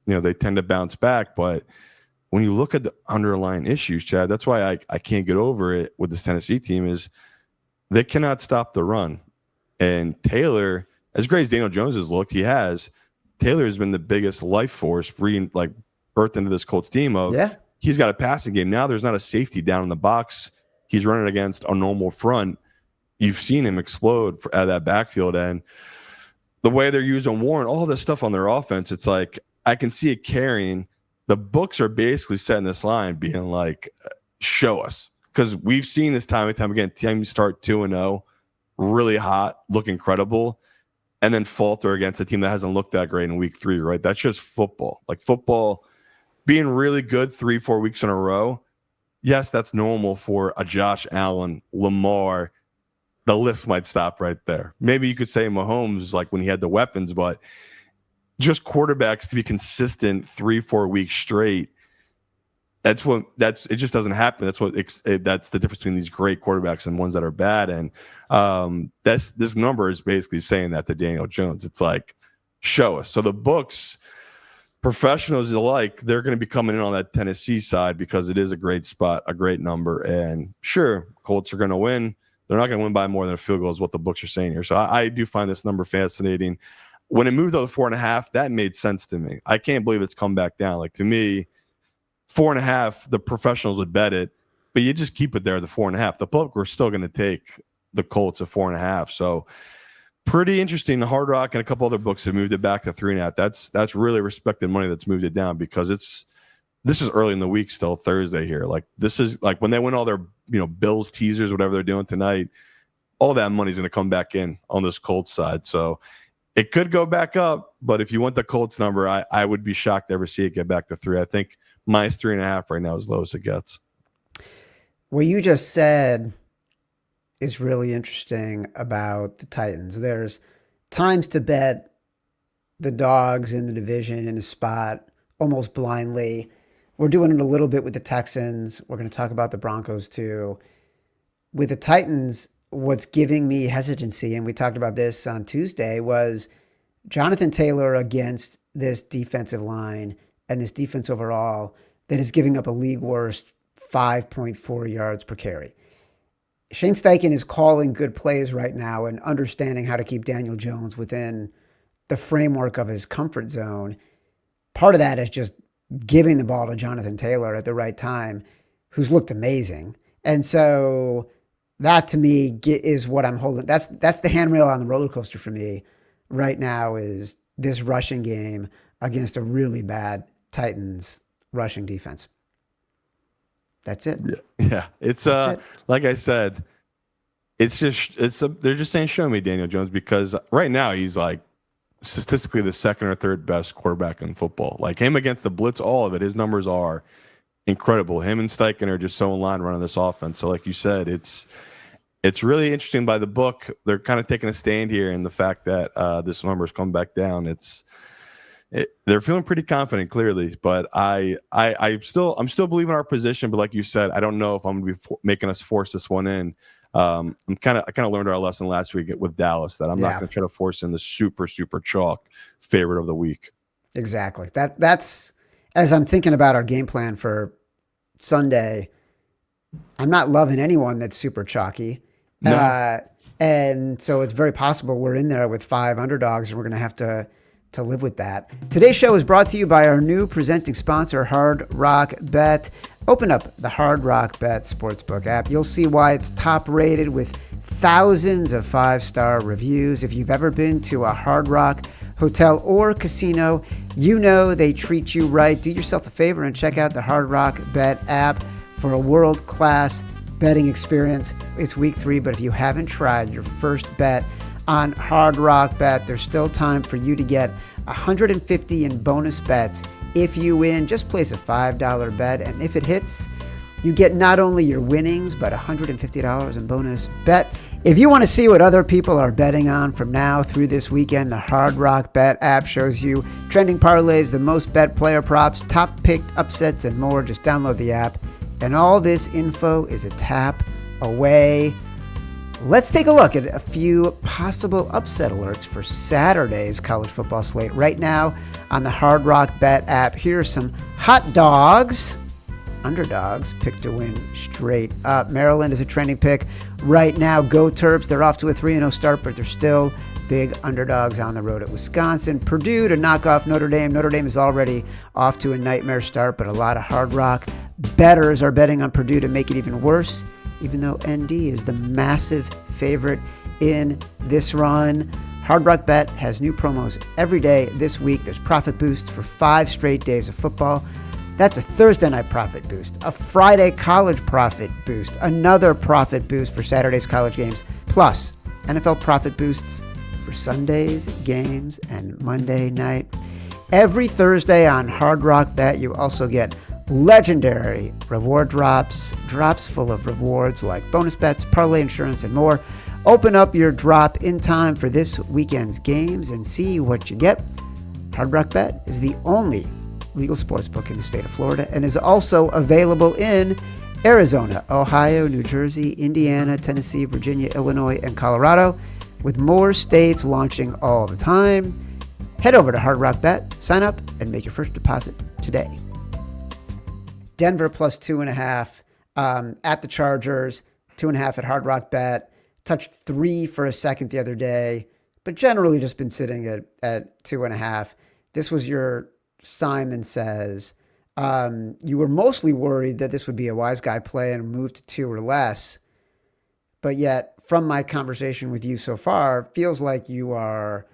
they tend to bounce back. But when you look at the underlying issues, Chad, that's why I can't get over it with this Tennessee team, is they cannot stop the run. And Taylor, as great as Daniel Jones has looked, Taylor has been the biggest life force birthed into this Colts team he's got a passing game. Now there's not a safety down in the box. He's running against a normal front. You've seen him explode out of that backfield. And the way they're using Warren, all this stuff on their offense, it's like I can see it carrying. The books are basically setting this line being like, show us. Because we've seen this time and time again, teams start 2-0, really hot, look incredible, and then falter against a team that hasn't looked that great in week 3, right? That's just football. Like, football being really good 3-4 weeks in a row, yes, that's normal for a Josh Allen, Lamar. The list might stop right there. Maybe you could say Mahomes, like when he had the weapons, but just quarterbacks to be consistent 3-4 weeks straight, it just doesn't happen. That's the difference between these great quarterbacks and ones that are bad. And this number is basically saying that to Daniel Jones. It's like, show us. So the books, professionals alike, they're going to be coming in on that Tennessee side because it is a great spot, a great number. And sure, Colts are going to win. They're not going to win by more than a field goal is what the books are saying here. So I do find this number fascinating. When it moved up to 4.5, that made sense to me. I can't believe it's come back down. Like, to me, 4.5, the professionals would bet it, but you just keep it there at the 4.5. The public were still going to take the Colts at 4.5. So pretty interesting. The Hard Rock and a couple other books have moved it back to 3.5. That's really respected money that's moved it down, because this is early in the week still, Thursday here. Like, this is like when they win all their Bills teasers, whatever they're doing tonight, all that money's going to come back in on this Colts side. So it could go back up, but if you want the Colts number, I would be shocked to ever see it get back to 3. I think -3.5 right now is low as it gets. What you just said is really interesting about the Titans. There's times to bet the dogs in the division in a spot almost blindly. We're doing it a little bit with the Texans. We're going to talk about the Broncos too. With the Titans, what's giving me hesitancy, and we talked about this on Tuesday, was Jonathan Taylor against this defensive line and this defense overall that is giving up a league worst 5.4 yards per carry. Shane Steichen is calling good plays right now and understanding how to keep Daniel Jones within the framework of his comfort zone. Part of that is just giving the ball to Jonathan Taylor at the right time, who's looked amazing. And so that, to me, is what I'm holding. That's the handrail on the roller coaster for me right now, is this rushing game against a really bad Titans rushing defense. That's it. Yeah. It's like I said, they're just saying, show me Daniel Jones, because right now he's like statistically the second or third best quarterback in football. Like, him against the blitz, all of it, his numbers are incredible. Him and Steichen are just so in line running this offense. So like you said, it's really interesting by the book. They're kind of taking a stand here in the fact that this number's come back down. They're feeling pretty confident, clearly, but I'm still believing our position. But like you said, I don't know if I'm going to be making us force this one in. I kind of learned our lesson last week with Dallas, that I'm not going to try to force in the super chalk favorite of the week. Exactly. That's as I'm thinking about our game plan for Sunday. I'm not loving anyone that's super chalky. No. And so it's very possible we're in there with 5 underdogs, and we're going to have to to live with that. Today's show is brought to you by our new presenting sponsor, Hard Rock Bet. Open up the Hard Rock Bet Sportsbook app. You'll see why it's top rated with thousands of 5-star reviews. If you've ever been to a Hard Rock hotel or casino, you know they treat you right. Do yourself a favor and check out the Hard Rock Bet app for a world-class betting experience. It's week 3, but if you haven't tried your first bet on Hard Rock Bet, there's still time for you to get $150 in bonus bets if you win. Just place a $5 bet, and if it hits, you get not only your winnings, but $150 in bonus bets. If you want to see what other people are betting on from now through this weekend, the Hard Rock Bet app shows you trending parlays, the most bet player props, top picked upsets, and more. Just download the app, and all this info is a tap away. Let's take a look at a few possible upset alerts for Saturday's college football slate. Right now on the Hard Rock Bet app, here are some hot dogs. Underdogs picked to win straight up. Maryland is a trending pick right now. Go Terps. They're off to a 3-0 start, but they're still big underdogs on the road at Wisconsin. Purdue to knock off Notre Dame. Notre Dame is already off to a nightmare start, but a lot of Hard Rock bettors are betting on Purdue to make it even worse, even though ND is the massive favorite in this run. Hard Rock Bet has new promos every day this week. There's profit boosts for 5 straight days of football. That's a Thursday night profit boost, a Friday college profit boost, another profit boost for Saturday's college games, plus NFL profit boosts for Sunday's games and Monday night. Every Thursday on Hard Rock Bet, you also get legendary reward drops full of rewards like bonus bets, parlay insurance, and more. Open up your drop in time for this weekend's games and see what you get. Hard Rock Bet is the only legal sportsbook in the state of Florida and is also available in Arizona, Ohio, New Jersey, Indiana, Tennessee, Virginia, Illinois, and Colorado, with more states launching all the time. Head over to Hard Rock Bet, sign up, and make your first deposit today. Denver plus 2.5 at the Chargers, 2.5 at Hard Rock Bet. Touched 3 for a second the other day, but generally just been sitting at 2.5. This was your Simon Says. You were mostly worried that this would be a Wiseguy play and move to 2 or less, but yet from my conversation with you so far, feels like you are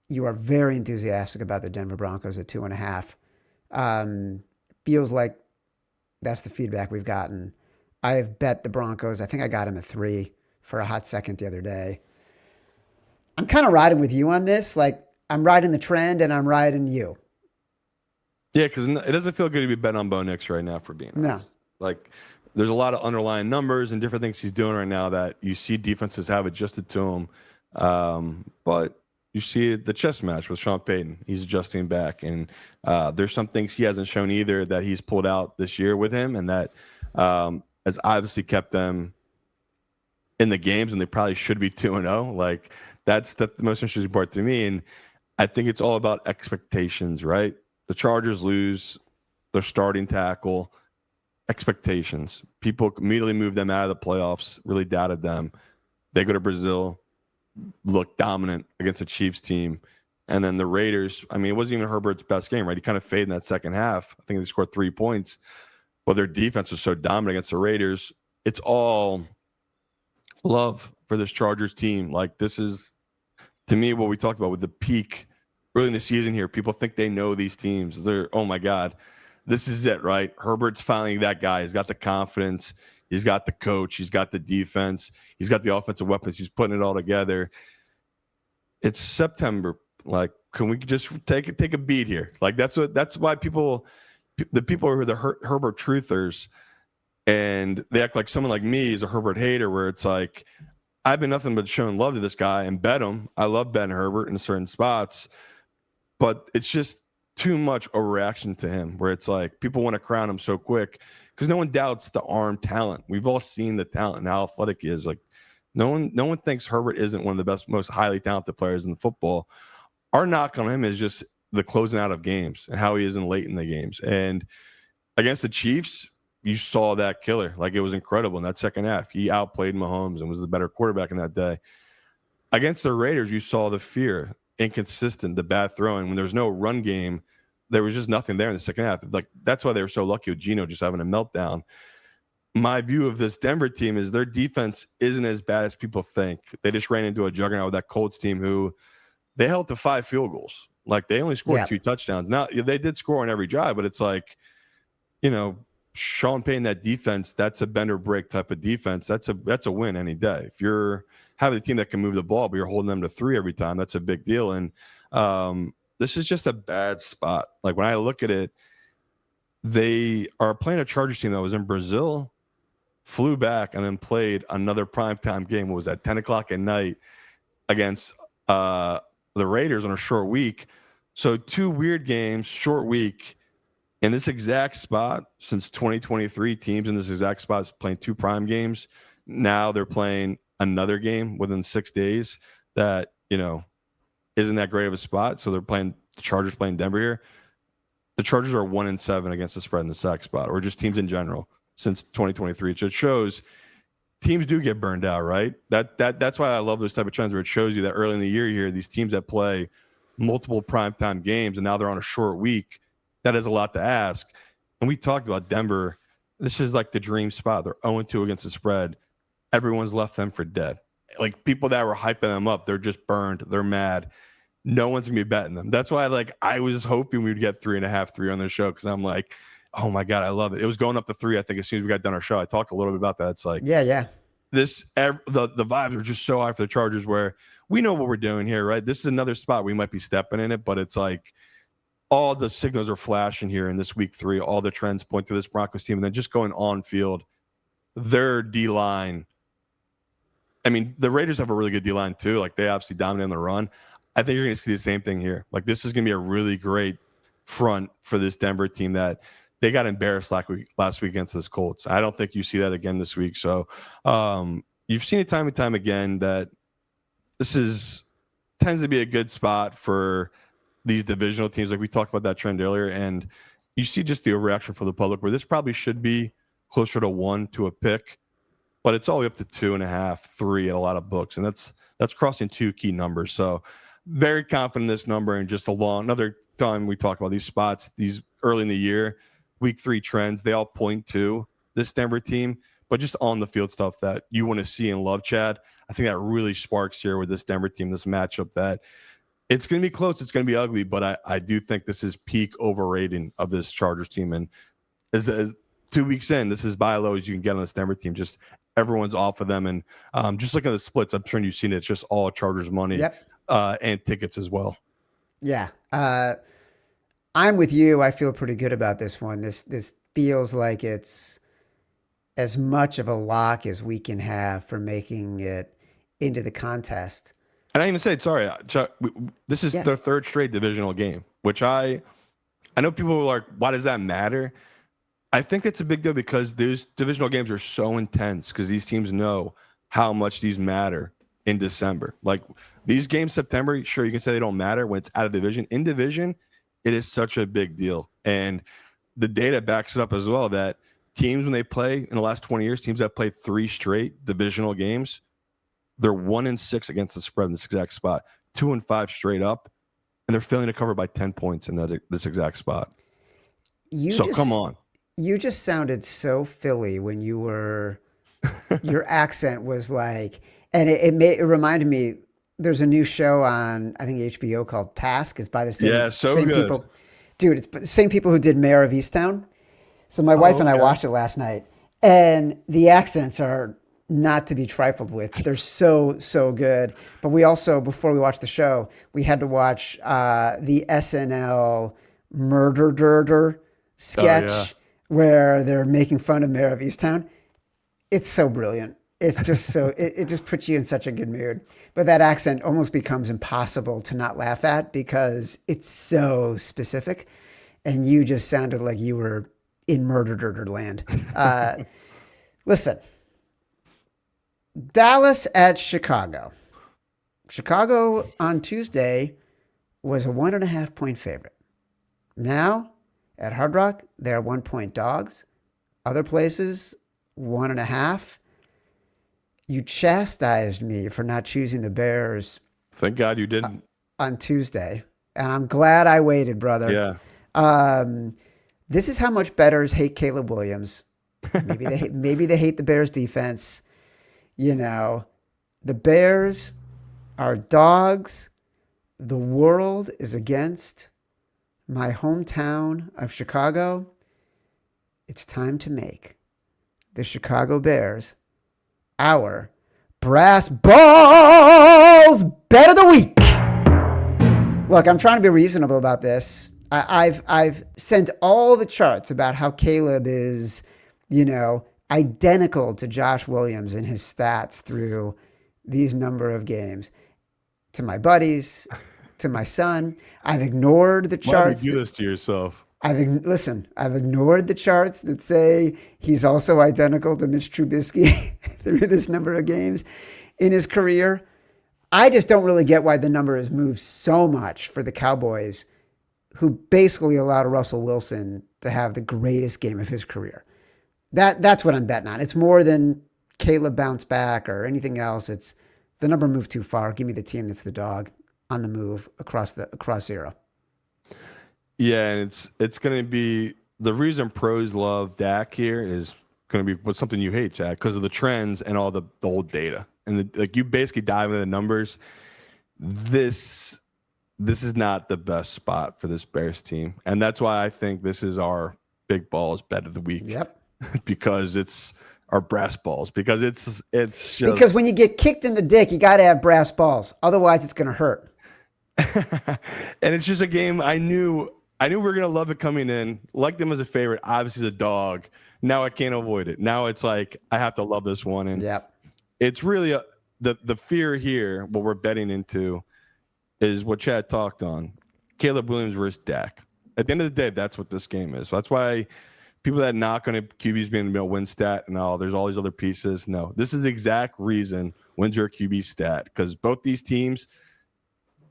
very enthusiastic about the Denver Broncos at 2.5. Feels like that's the feedback we've gotten. I have bet the Broncos. I think I got him at 3 for a hot second the other day. I'm kind of riding with you on this. Like, I'm riding the trend and I'm riding you. Yeah, because it doesn't feel good to be betting on Bo Nix right now, for being honest. No. Like, there's a lot of underlying numbers and different things he's doing right now that you see defenses have adjusted to him. But you see the chess match with Sean Payton. He's adjusting back. And there's some things he hasn't shown either that he's pulled out this year with him, and that has obviously kept them in the games, and they probably should be 2-0. Like, that's the most interesting part to me. And I think it's all about expectations, right? The Chargers lose their starting tackle. Expectations. People immediately moved them out of the playoffs, really doubted them. They go to Brazil, look dominant against a Chiefs team. And then the Raiders, I mean, it wasn't even Herbert's best game, right? He kind of faded in that second half. I think they scored 3 points. But their defense was so dominant against the Raiders. It's all love for this Chargers team. Like, this is, to me, what we talked about with the peak early in the season here. People think they know these teams. They're, oh my God, this is it, right? Herbert's finally that guy. He's got the confidence. He's got the coach. He's got the defense. He's got the offensive weapons. He's putting it all together. It's September. Like, can we just take a beat here? Like, that's why the people who are the Herbert truthers, and they act like someone like me is a Herbert hater, where it's like, I've been nothing but showing love to this guy and bet him. I love Ben Herbert in certain spots, but it's just too much overreaction to him, where it's like people want to crown him so quick because no one doubts the arm talent. We've all seen the talent and how athletic he is. Like, no one thinks Herbert isn't one of the best, most highly talented players in football. Our knock on him is just the closing out of games and how he is late in the games. And against the Chiefs, you saw that killer. Like, it was incredible in that second half. He outplayed Mahomes and was the better quarterback in that day. Against the Raiders, you saw the fear. inconsistent, the bad throwing. When there was no run game, there was just nothing there in the second half. Like, that's why they were so lucky with Geno just having a meltdown. My view of this Denver team is their defense isn't as bad as people think. They just ran into a juggernaut with that Colts team who they held to 5 field goals. Like, they only scored 2 touchdowns. Now, they did score on every drive, but it's like, Sean Payton, that defense, that's a bend or break type of defense. That's a win any day. If you're having a team that can move the ball, but you're holding them to 3 every time, that's a big deal. And this is just a bad spot. Like, when I look at it, they are playing a Chargers team that was in Brazil, flew back, and then played another primetime game. What was that, 10 o'clock at night against the Raiders on a short week. So 2 weird games, short week, in this exact spot since 2023. Teams in this exact spot is playing 2 prime games. Now they're playing another game within 6 days that, isn't that great of a spot. So they're playing the Chargers, playing Denver here. The Chargers are 1-7 against the spread in the sack spot, or just teams in general since 2023. So it shows teams do get burned out, right? That's why I love those type of trends where it shows you that early in the year here, these teams that play multiple primetime games and now they're on a short week, that is a lot to ask. And we talked about Denver. This is like the dream spot. They're 0-2 against the spread. Everyone's left them for dead. Like, people that were hyping them up, they're just burned. They're mad. No one's going to be betting them. That's why, I was hoping we'd get 3.5, 3 on this show, because I'm like, oh, my God, I love it. It was going up to 3, I think, as soon as we got done our show. I talked a little bit about that. It's like, yeah. The vibes are just so high for the Chargers, where we know what we're doing here, right? This is another spot we might be stepping in it, but it's like all the signals are flashing here in this week 3. All the trends point to this Broncos team. And then just going on field, their D-line. I mean, the Raiders have a really good D-line too. Like, they obviously dominate on the run. I think you're going to see the same thing here. Like, this is going to be a really great front for this Denver team that they got embarrassed last week against this Colts. I don't think you see that again this week. So you've seen it time and time again that this tends to be a good spot for these divisional teams. Like, we talked about that trend earlier, and you see just the overreaction for the public, where this probably should be closer to 1 to a pick, but it's all the way up to 2.5, 3 at a lot of books, and that's crossing 2 key numbers. So very confident in this number. And just another time we talk about these spots, these early in the year, week 3 trends, they all point to this Denver team, but just on the field stuff that you want to see and love, Chad. I think that really sparks here with this Denver team, this matchup, that it's going to be close. It's going to be ugly, but I do think this is peak overrating of this Chargers team. And as 2 weeks in, this is buy low as you can get on this Denver team. Just everyone's off of them. And just look at the splits. I'm sure you've seen it. It's just all Chargers money. Yep. And tickets as well. Yeah. I'm with you. I feel pretty good about this one. This feels like it's as much of a lock as we can have for making it into the contest. And I even said, sorry, Chuck, this is their 3rd straight divisional game, which I know people are like, why does that matter? I think it's a big deal because those divisional games are so intense, because these teams know how much these matter in December. Like, these games September, sure, you can say they don't matter when it's out of division. In division, it is such a big deal. And the data backs it up as well, that teams, when they play in the last 20 years, teams that played 3 straight divisional games, they're 1-6 against the spread in this exact spot, 2-5 straight up, and they're failing to cover by 10 points in this exact spot. Come on. You just sounded so Philly when you were, your accent was like, and it reminded me, there's a new show on, I think, HBO called Task. It's by the same good. people. Dude, it's the same people who did Mayor of Easttown. So my wife and I watched it last night, and the accents are not to be trifled with. They're so good. But we also, before we watched the show, we had to watch the SNL Murder sketch where they're making fun of Mayor of Easttown. It's so brilliant. It's just so, it just puts you in such a good mood. But that accent almost becomes impossible to not laugh at because it's so specific. And you just sounded like you were in murder land. Listen, Dallas at Chicago. Chicago on Tuesday was a 1.5 point favorite. Now at Hard Rock, they're 1 point dogs. Other places, 1.5. You chastised me for not choosing the Bears. Thank God you didn't. on Tuesday, and I'm glad I waited, brother. Yeah. This is how much bettors hate Caleb Williams. Maybe they hate the Bears defense. You know, the Bears are dogs. The world is against my hometown of Chicago. It's time to make the Chicago Bears our Brass Balls Bet of the Week. Look, I'm trying to be reasonable about this. I've sent all the charts about how Caleb is, identical to Josh Williams in his stats through these number of games to my buddies, to my son. I've ignored the charts. Why do you do this to yourself? I've ignored the charts that say he's also identical to Mitch Trubisky through this number of games in his career. I just don't really get why the number has moved so much for the Cowboys, who basically allowed Russell Wilson to have the greatest game of his career. That's what I'm betting on. It's more than Caleb bounce back or anything else. It's the number moved too far. Give me the team that's the dog on the move across zero. Yeah, and it's going to be the reason pros love Dak here is going to be something you hate, Chad, because of the trends and all the old data. And you basically dive into the numbers. This is not the best spot for this Bears team. And that's why I think this is our big balls bet of the week. Yep. Because it's our brass balls. Because it's just... Because when you get kicked in the dick, you got to have brass balls. Otherwise, it's going to hurt. And it's just a game I knew we were going to love it coming in. Like them as a favorite. Obviously, the dog. Now I can't avoid it. Now it's like I have to love this one. And it's really the fear here, what we're betting into, is what Chad talked on. Caleb Williams versus Dak. At the end of the day, that's what this game is. That's why people that knock on it, QB's being a win stat, and there's all these other pieces. No, this is the exact reason wins your QB stat, because both these teams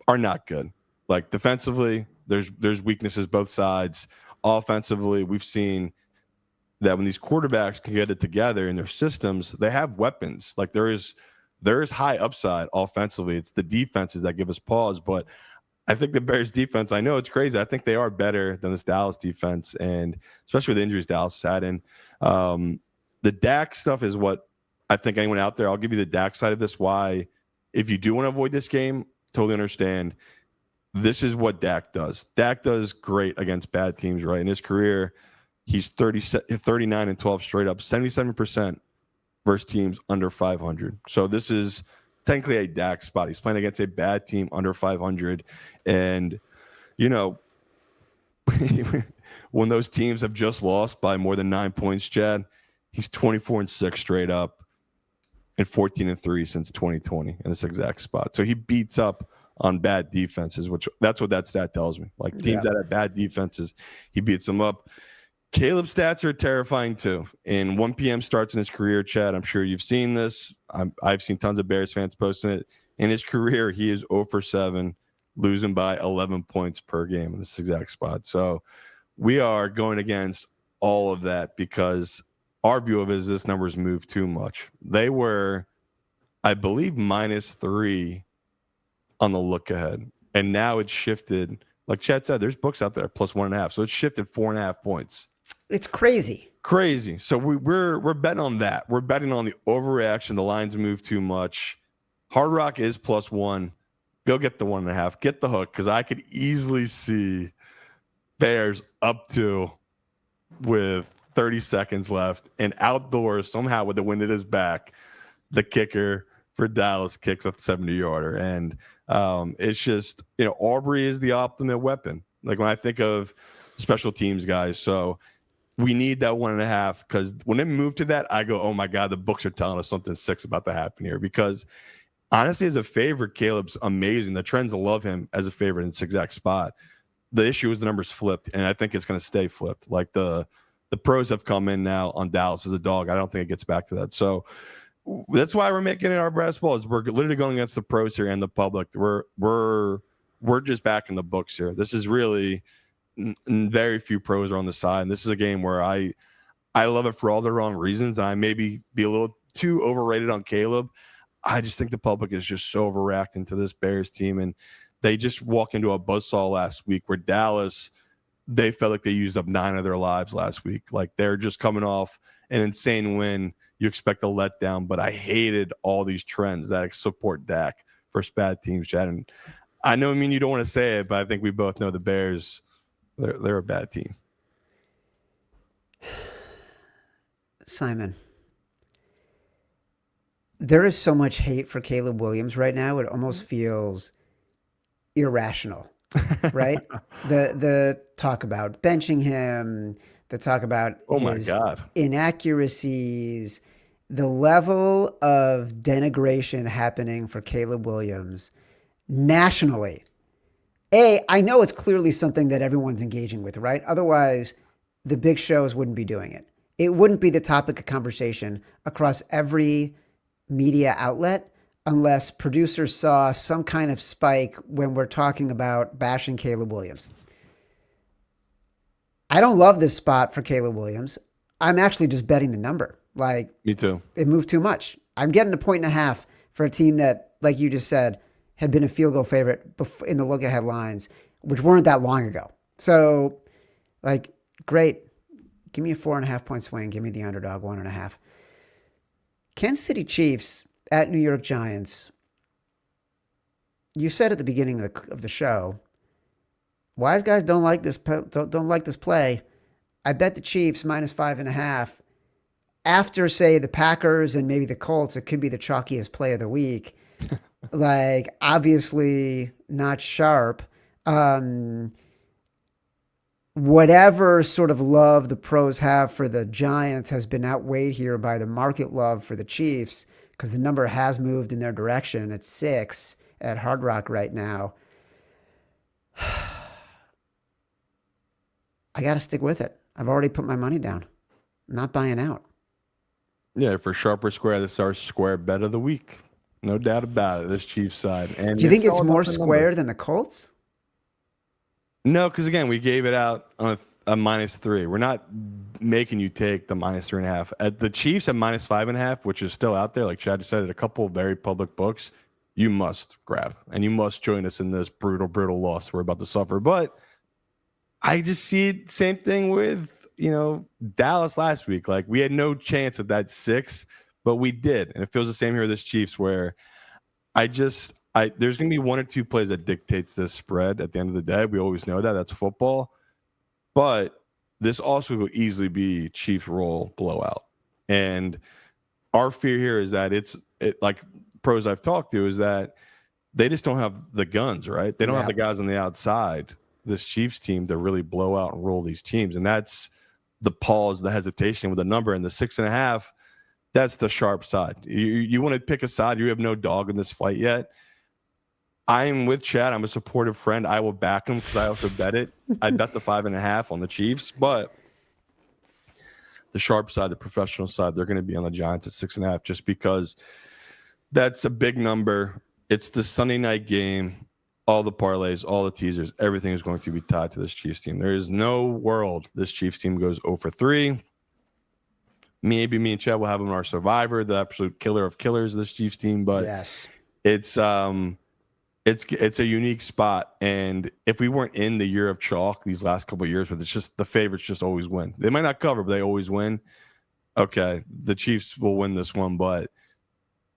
are not good. Like defensively, there's weaknesses both sides. Offensively, we've seen that when these quarterbacks can get it together in their systems, they have weapons. Like there is high upside offensively. It's the defenses that give us pause. But I think the Bears defense, I know it's crazy. I think they are better than this Dallas defense, and especially with the injuries Dallas had in. The Dak stuff is what I think anyone out there, I'll give you the Dak side of this. Why, if you do want to avoid this game, totally understand. This is what Dak does. Dak does great against bad teams, right? In his career, he's 39 and 12 straight up, 77% versus teams under 500. So this is technically a Dak spot. He's playing against a bad team under 500. And, when those teams have just lost by more than 9 points, Chad, he's 24 and 6 straight up and 14 and 3 since 2020 in this exact spot. So he beats up on bad defenses, which that's what that stat tells me. Like teams that have bad defenses, he beats them up. Caleb's stats are terrifying too. And 1 p.m. starts in his career, Chad. I'm sure you've seen this. I've seen tons of Bears fans posting it. In his career, he is 0 for 7, losing by 11 points per game in this exact spot. So we are going against all of that because our view of it is this number's moved too much. They were, I believe, -3 on the look ahead. And now it's shifted. Like Chad said, there's books out there +1.5. So it's shifted 4.5 points. It's crazy. So we're betting on that. We're betting on the overreaction. The lines move too much. Hard Rock is +1. Go get the 1.5. Get the hook, because I could easily see Bears up 2 with 30 seconds left, and outdoors somehow with the wind at his back, the kicker for Dallas kicks a 70-yarder. And it's just, Aubrey is the ultimate weapon. Like when I think of special teams guys, so we need that 1.5, because when it moved to that, I go, oh my God, the books are telling us something sick's about to happen here. Because honestly, as a favorite, Caleb's amazing. The trends love him as a favorite in this exact spot. The issue is the numbers flipped, and I think it's going to stay flipped. Like the pros have come in now on Dallas as a dog. I don't think it gets back to that. So that's why we're making it our brass balls. We're literally going against the pros here and the public. We're just back in the books here. This is really very few pros are on the side. And this is a game where I love it for all the wrong reasons. I maybe be a little too overrated on Caleb. I just think the public is just so overreacting to this Bears team. And they just walk into a buzzsaw last week where Dallas, they felt like they used up 9 of their lives last week. Like they're just coming off an insane win. You expect a letdown, but I hated all these trends that support Dak versus bad teams, Chad. And I know, you don't want to say it, but I think we both know the Bears, they're a bad team. Simon, there is so much hate for Caleb Williams right now. It almost feels irrational, right? The talk about benching him, the talk about his inaccuracies, the level of denigration happening for Caleb Williams nationally. I know it's clearly something that everyone's engaging with, right? Otherwise, the big shows wouldn't be doing it. It wouldn't be the topic of conversation across every media outlet unless producers saw some kind of spike when we're talking about bashing Caleb Williams. I don't love this spot for Caleb Williams. I'm actually just betting the number. Like, me too. It moved too much. I'm getting 1.5 for a team that, like you just said, had been a field goal favorite in the look ahead lines, which weren't that long ago. So, like, great. Give me a 4.5 point swing. Give me the underdog 1.5. Kansas City Chiefs at New York Giants. You said at the beginning of the show, wise guys don't like this play. I bet the Chiefs -5.5. After, say, the Packers and maybe the Colts, it could be the chalkiest play of the week. Like, obviously not sharp. Whatever sort of love the pros have for the Giants has been outweighed here by the market love for the Chiefs because the number has moved in their direction. It's 6 at Hard Rock right now. I got to stick with it. I've already put my money down. I'm not buying out. Yeah, for sharper square, this is our square bet of the week. No doubt about it, this Chiefs side. And do you think it's more square than the Colts? No, because again, we gave it out on a -3. We're not making you take the -3.5. At the Chiefs at -5.5, which is still out there, like Chad said, at a couple of very public books, you must grab and you must join us in this brutal, brutal loss we're about to suffer. But I just see it same thing with Dallas last week. Like, we had no chance at that 6, but we did, and it feels the same here with this Chiefs, where there's going to be 1 or 2 plays that dictates this spread at the end of the day. We always know that. That's football. But this also will easily be Chiefs roll blowout. And our fear here is that like pros I've talked to, is that they just don't have the guns, right? They don't have the guys on the outside, this Chiefs team, to really blow out and roll these teams. And that's the pause, the hesitation with the number. And the 6.5, that's the sharp side. You want to pick a side. You have no dog in this fight yet. I'm with Chad. I'm a supportive friend. I will back him because I also bet it. I bet the 5.5 on the Chiefs, but the sharp side, the professional side, they're going to be on the Giants at 6.5 just because that's a big number. It's the Sunday night game. All the parlays, all the teasers, everything is going to be tied to this Chiefs team. There is no world this Chiefs team goes 0-3. Maybe me and Chad will have them in our survivor, the absolute killer of killers, this Chiefs team. But yes, it's a unique spot. And if we weren't in the year of chalk these last couple of years, but it's just the favorites just always win. They might not cover, but they always win. Okay, the Chiefs will win this one, but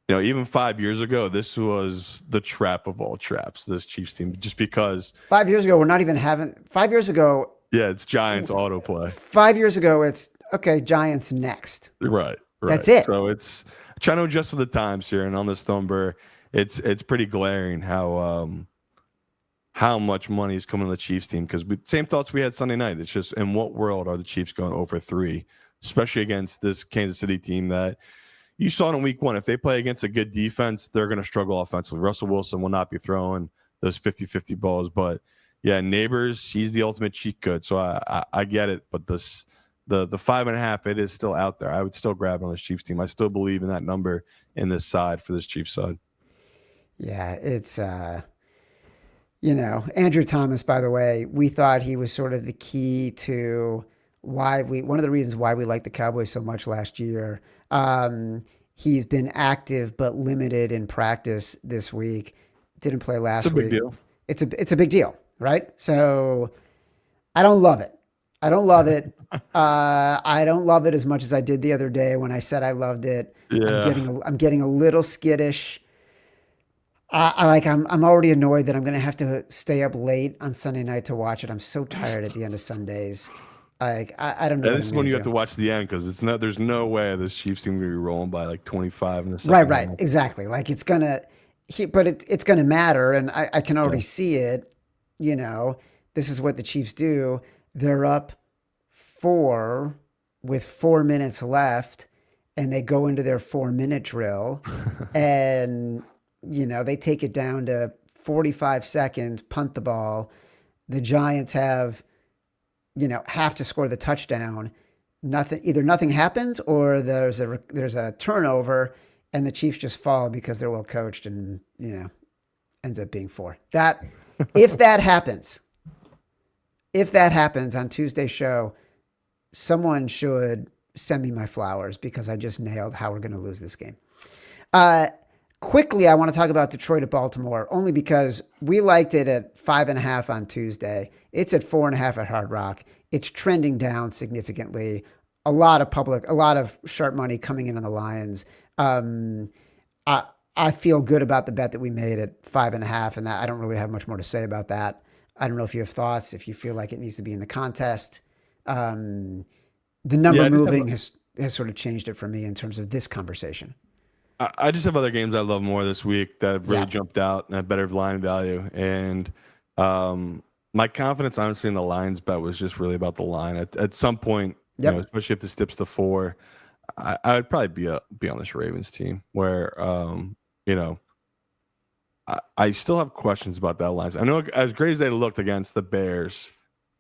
even 5 years ago, this was the trap of all traps, this Chiefs team, just because 5 years ago, we're not even having 5 years ago. Yeah, it's Giants autoplay. 5 years ago, it's okay, Giants next. Right. That's it. So it's trying to adjust with the times here. And on this number, it's pretty glaring how much money is coming to the Chiefs team. Because same thoughts we had Sunday night. It's just, in what world are the Chiefs going 0-3, especially against this Kansas City team that you saw it in week 1. If they play against a good defense, they're going to struggle offensively. Russell Wilson will not be throwing those 50-50 balls. But, yeah, Neighbors, he's the ultimate cheat code. So I get it. But the 5.5, it is still out there. I would still grab on this Chiefs team. I still believe in that number in this side for this Chiefs side. Yeah, it's, Andrew Thomas, by the way, we thought he was sort of the key to one of the reasons why we liked the Cowboys so much last year. He's been active but limited in practice this week. Didn't play last week. It's a big deal. it's a big deal, right? So I don't love it. I don't love it. I don't love it as much as I did the other day when I said I loved it. Yeah. I'm getting a little skittish. I'm already annoyed that I'm going to have to stay up late on Sunday night to watch it. I'm so tired at the end of Sundays. I don't know And what this I'm is going when to you do. have to watch the end because there's no way this Chiefs team will be rolling by like 25 in the Right, second right, half. exactly. Like it's gonna matter, and I can Yeah. already see it. You know, this is what the Chiefs do. They're up 4 with 4 minutes left, and they go into their 4 minute drill, and they take it down to 45 seconds, punt the ball. The Giants have to score the touchdown. Either nothing happens or there's a turnover and the Chiefs just fall because they're well coached and ends up being 4. That if that happens on Tuesday's show, someone should send me my flowers because I just nailed how we're going to lose this game. Quickly, I want to talk about Detroit at Baltimore only because we liked it at 5.5 on Tuesday. It's at 4.5 at Hard Rock. It's trending down significantly. A lot of sharp money coming in on the Lions. I feel good about the bet that we made at 5.5, and that I don't really have much more to say about that. I don't know if you have thoughts, if you feel like it needs to be in the contest. The number Yeah, moving has sort of changed it for me in terms of this conversation. I just have other games I love more this week that have really Yeah. jumped out and have better line value. And my confidence, honestly, in the Lions bet was just really about the line. At some point, Yep. especially if this dips to 4, I would probably be on this Ravens team where, I still have questions about that line. I know as great as they looked against the Bears,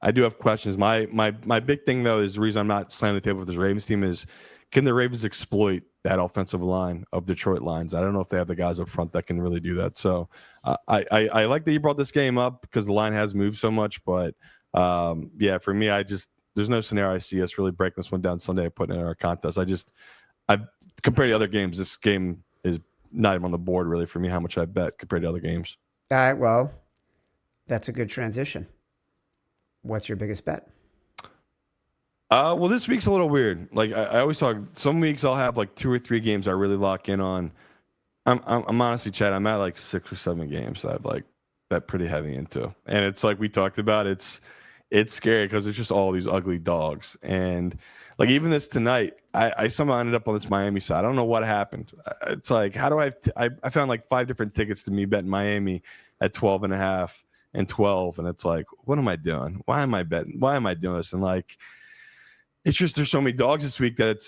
I do have questions. My big thing, though, is the reason I'm not slamming the table with this Ravens team is, can the Ravens exploit that offensive line of Detroit Lions? I don't know if they have the guys up front that can really do that. So I like that you brought this game up because the line has moved so much. But for me, there's no scenario I see us really breaking this one down Sunday and putting it in our contest. I compared to other games, this game is not even on the board really for me how much I bet compared to other games. All right. Well, that's a good transition. What's your biggest bet? Well, this week's a little weird. Like I always talk, some weeks I'll have like 2 or 3 games I really lock in on. I'm honestly, Chad, I'm at like 6 or 7 games that I've like bet pretty heavy into, and it's like we talked about. It's scary because it's just all these ugly dogs, and like even this tonight, I somehow ended up on this Miami side. I don't know what happened. It's like how do I found like 5 different tickets to me betting Miami at 12.5 and 12, and it's like, what am I doing? Why am I betting? Why am I doing this? And like, it's just there's so many dogs this week that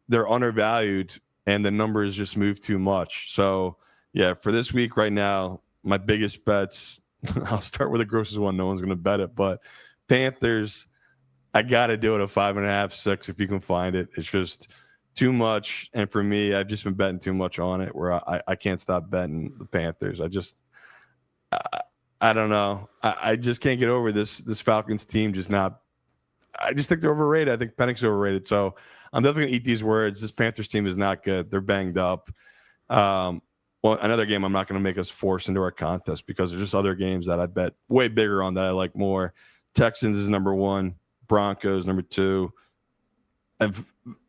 they're undervalued and the numbers just move too much. So yeah, for this week right now, my biggest bets, I'll start with the grossest one. No one's going to bet it, but Panthers, I got to do it at 5.5, 6 if you can find it. It's just too much. And for me, I've just been betting too much on it where I can't stop betting the Panthers. I don't know. I just can't get over this Falcons team just not. I just think they're overrated. I think Penix's overrated. So I'm definitely going to eat these words. This Panthers team is not good. They're banged up. Well, another game I'm not going to make us force into our contest because there's just other games that I bet way bigger on that I like more. Texans is number 1. Broncos number 2.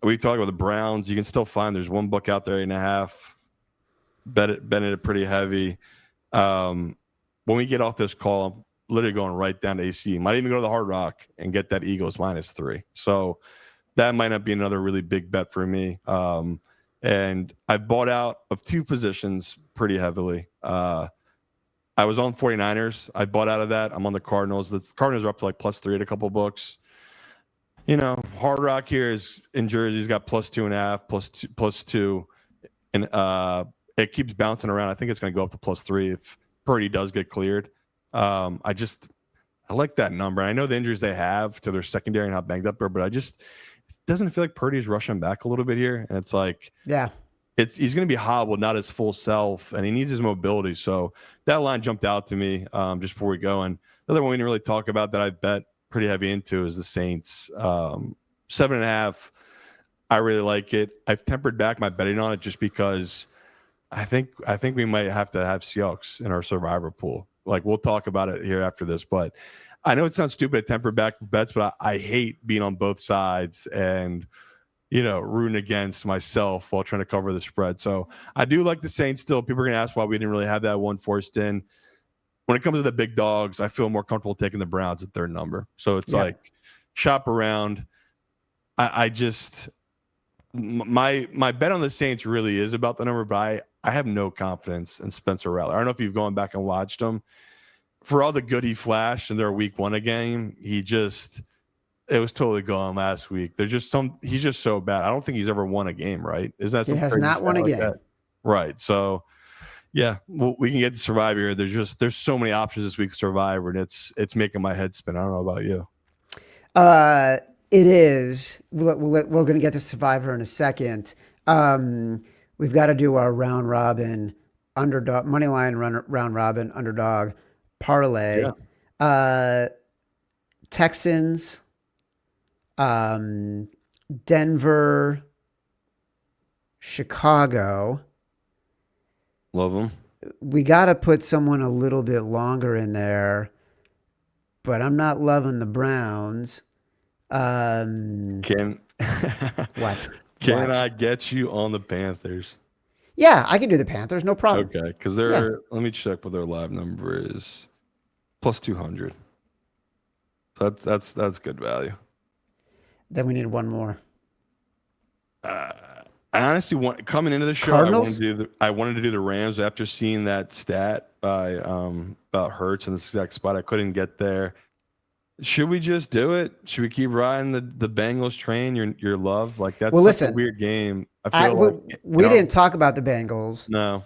We talked about the Browns. You can still find there's one book out there 8.5. Bet it pretty heavy. When we get off this call, I'm literally going right down to AC. Might even go to the Hard Rock and get that Eagles -3. So that might not be another really big bet for me. And I bought out of 2 positions pretty heavily. I was on 49ers. I bought out of that. I'm on the Cardinals. The Cardinals are up to like +3 at a couple books. Hard Rock here is in Jersey. He's got +2.5, +2. And it keeps bouncing around. I think it's going to go up to +3 if Purdy does get cleared. I like that number. I know the injuries they have to their secondary and how banged up they're, but it doesn't feel like Purdy's rushing back a little bit here. And it's like, Yeah. he's going to be hobbled, not his full self, and he needs his mobility. So that line jumped out to me just before we go. And the other one we didn't really talk about that I bet pretty heavy into is the Saints. 7.5. I really like it. I've tempered back my betting on it just because I think we might have to have Seahawks in our survivor pool. Like we'll talk about it here after this, but I know it sounds stupid, temper back bets, but I hate being on both sides and, rooting against myself while trying to cover the spread. So I do like the Saints still. People are going to ask why we didn't really have that one forced in. When it comes to the big dogs, I feel more comfortable taking the Browns at their number. So it's like shop around. I just my bet on the Saints really is about the number, but I have no confidence in Spencer Rattler. I don't know if you've gone back and watched him. For all the good he flashed in their week 1 game, it was totally gone last week. He's just so bad. I don't think he's ever won a game, right? Is that something? He has not won a game. That? Right. So yeah, we can get to Survivor. There's so many options this week to Survivor, and it's making my head spin. I don't know about you. It is. We're going to get to Survivor in a second. We've got to do our round robin underdog Moneyline round robin underdog parlay. Yeah. Texans, Denver, Chicago. Love them. We got to put someone a little bit longer in there, but I'm not loving the Browns. What? Can I get you on the Panthers? Yeah, I can do the Panthers, no problem. Okay, because let me check what their live number is. Plus 200. So that's good value. Then we need one more. I honestly coming into the show, Cardinals? I wanted to do the Rams after seeing that stat by about Hurts in the exact spot. I couldn't get there. Should we just do it? Should we keep riding the Bengals train? Your love, like that's such a weird game. We didn't talk about the Bengals. No,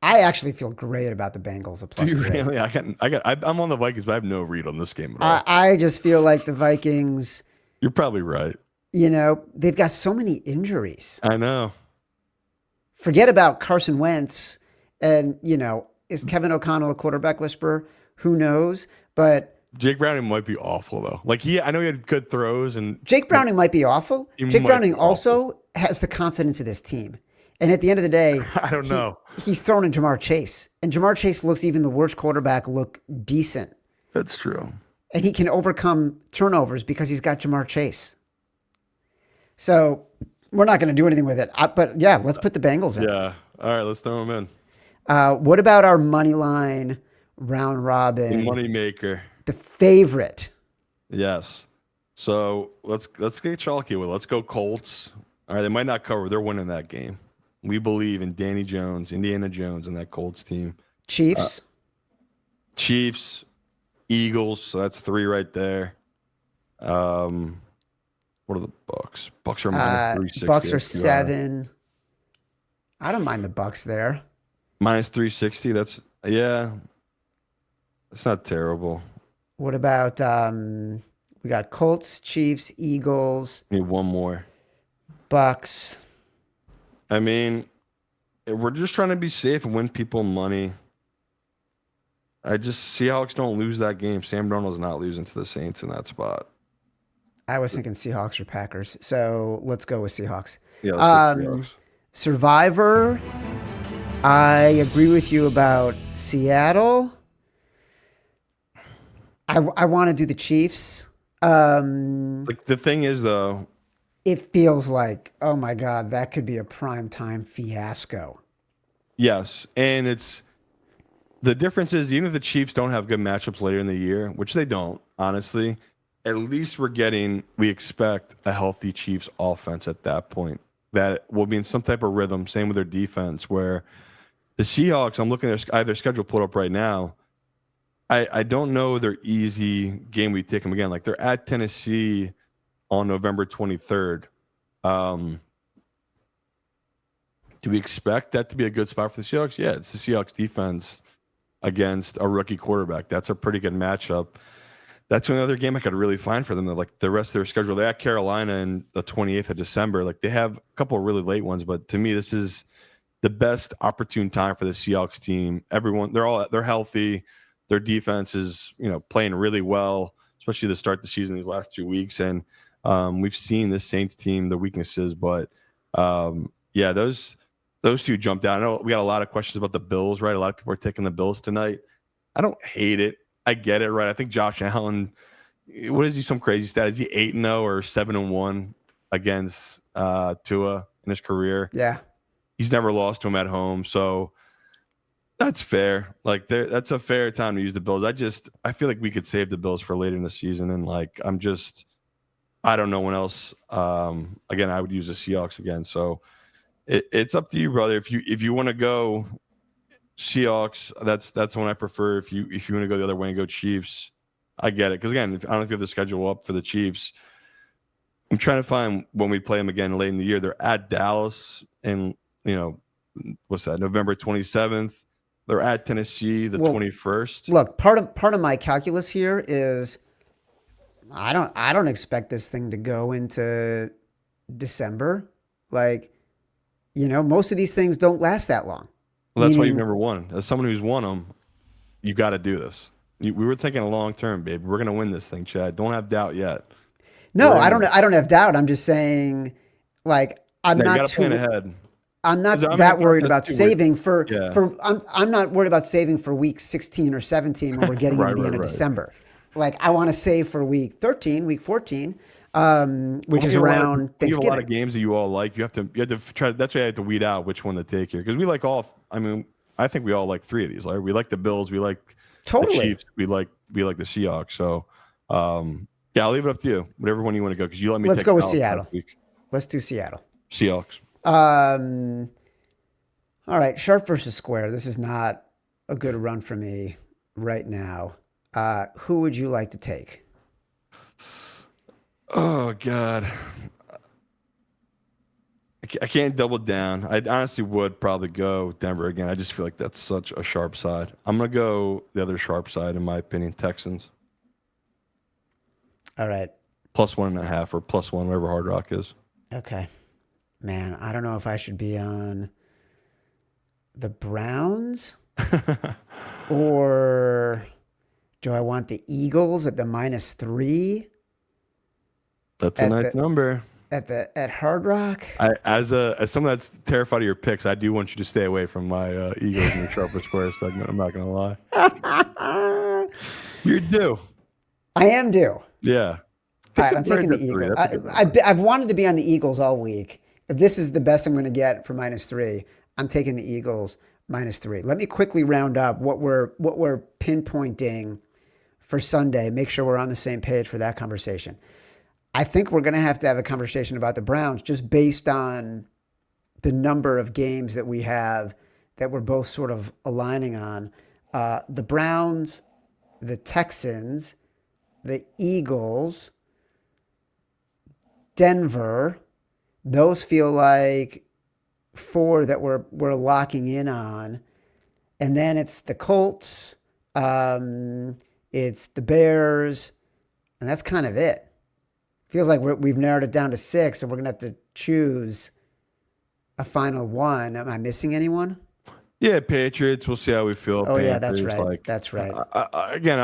I actually feel great about the Bengals. A plus do you 3. really? I'm on the Vikings, but I have no read on this game at all. I just feel like the Vikings. You're probably right. They've got so many injuries. I know. Forget about Carson Wentz, and is Kevin O'Connell a quarterback whisperer? Who knows? But Jake Browning might be awful though. I know he had good throws, and Jake Browning might be awful. Jake Browning also has the confidence of this team. And at the end of the day, I don't know. He's thrown in Jamar Chase, and Jamar Chase looks even the worst quarterback look decent. That's true. And he can overcome turnovers because he's got Jamar Chase. So we're not going to do anything with it. But yeah, let's put the Bengals in. Yeah. All right, let's throw them in. What about our money line round robin? The money maker. The favorite. Yes. So let's get chalky with it. Let's go Colts. All right, they might not cover. They're winning that game. We believe in Danny Jones, Indiana Jones, and that Colts team. Chiefs. Chiefs, Eagles. So that's 3 right there. What are the Bucks? Bucks are minus 360. Bucks are 7. I don't mind the Bucks there. Minus 360. That's not terrible. What about we got Colts, Chiefs, Eagles. Need one more. Bucks. I mean, we're just trying to be safe and win people money. Seahawks don't lose that game. Sam Darnold's not losing to the Saints in that spot. I was thinking Seahawks or Packers. So let's go with Seahawks. Yeah, let's go Seahawks. Survivor. I agree with you about Seattle. I want to do the Chiefs. The thing is, though, it feels like, oh my God, that could be a primetime fiasco. Yes, and the difference is even if the Chiefs don't have good matchups later in the year, which they don't, honestly, at least we expect a healthy Chiefs offense at that point that will be in some type of rhythm. Same with their defense, where the Seahawks, I'm looking at their schedule pulled up right now. I don't know their easy game we take them again. Like they're at Tennessee on November 23rd. Do we expect that to be a good spot for the Seahawks? Yeah, it's the Seahawks defense against a rookie quarterback. That's a pretty good matchup. That's another game I could really find for them. Like the rest of their schedule, they're at Carolina in the 28th of December. Like they have a couple of really late ones, but to me, this is the best opportune time for the Seahawks team. They're healthy. Their defense is, playing really well, especially to start the season these last 2 weeks. And we've seen this Saints team, the weaknesses, but those those two jumped out. I know we got a lot of questions about the Bills, right? A lot of people are taking the Bills tonight. I don't hate it. I get it, right? I think Josh Allen, what is he, some crazy stat? Is he 8-0 or 7-1 against Tua in his career? Yeah. He's never lost to him at home. So that's fair. Like, that's a fair time to use the Bills. I feel like we could save the Bills for later in the season. And, like, I don't know when else. Again, I would use the Seahawks again. So it's up to you, brother. If you want to go Seahawks, that's one I prefer. If you want to go the other way and go Chiefs, I get it. Because again, I don't know if you have the schedule up for the Chiefs. I'm trying to find when we play them again late in the year. They're at Dallas, and what's that? November 27th. They're at Tennessee the 21st. Look, part of my calculus here is I don't expect this thing to go into December. Like, most of these things don't last that long. Well, that's why you've never won. As someone who's won them, you got to do this. We were thinking a long term, baby. We're going to win this thing, Chad. Don't have doubt yet. No, I don't have doubt. I'm just saying, like, I'm not plan ahead. I'm not that worried about saving for I'm not worried about saving for week 16 or 17 when we're getting into the end of December. Like, I want to save for week 13, week 14. Which is around Thanksgiving. You have a lot of games that you all like. You have to try. That's why I have to weed out which one to take here, because we like all. I mean, I think we all like three of these. Right? We like the Bills. We like the Chiefs. We like the Seahawks. So, yeah, I'll leave it up to you. Whatever one you want to go, because you let me. Let's go with Seattle. Let's do Seattle. Seahawks. All right, sharp versus square. This is not a good run for me right now. Who would you like to take? Oh, God. I can't double down. I honestly would probably go Denver again. I just feel like that's such a sharp side. I'm going to go the other sharp side, in my opinion, Texans. All right. +1.5 or +1, whatever Hard Rock is. Okay. Man, I don't know if I should be on the Browns or do I want the Eagles at the -3? That's a nice number. At Hard Rock. As someone that's terrified of your picks, I do want you to stay away from my Eagles and the Sharper Square segment. I'm not going to lie. You're due. I am due. Yeah. All right, I'm taking the Eagles. I've wanted to be on the Eagles all week. If this is the best I'm going to get for -3, I'm taking the Eagles -3. Let me quickly round up what we're pinpointing for Sunday. Make sure we're on the same page for that conversation. I think we're going to have a conversation about the Browns just based on the number of games that we have that we're both sort of aligning on. The Browns, the Texans, the Eagles, Denver. Those feel like 4 that we're locking in on. And then it's the Colts, it's the Bears, and that's kind of it. Feels like we've narrowed it down to 6, and we're going to have to choose a final one. Am I missing anyone? Yeah, Patriots. We'll see how we feel. Oh, Panthers, yeah, that's right. Like, that's right. Again,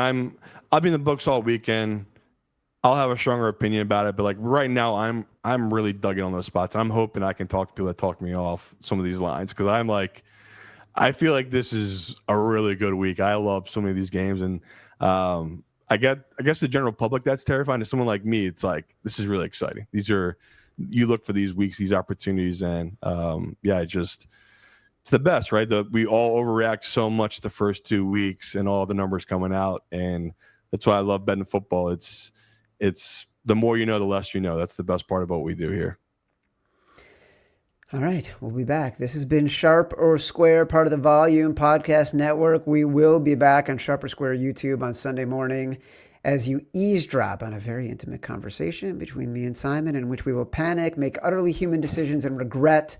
I'll be in the books all weekend. I'll have a stronger opinion about it, but like right now, I'm really dug in on those spots. I'm hoping I can talk to people that talk me off some of these lines, because I feel like this is a really good week. I love so many of these games, and I guess the general public, that's terrifying. To someone like me, it's like, this is really exciting. You look for these weeks, these opportunities, and it's the best, right? We all overreact so much the first 2 weeks and all the numbers coming out, and that's why I love betting football. It's the more you know, the less you know. That's the best part about what we do here. All right, we'll be back. This has been Sharp or Square, part of the Volume Podcast Network. We will be back on Sharp or Square YouTube on Sunday morning as you eavesdrop on a very intimate conversation between me and Simon, in which we will panic, make utterly human decisions, and regret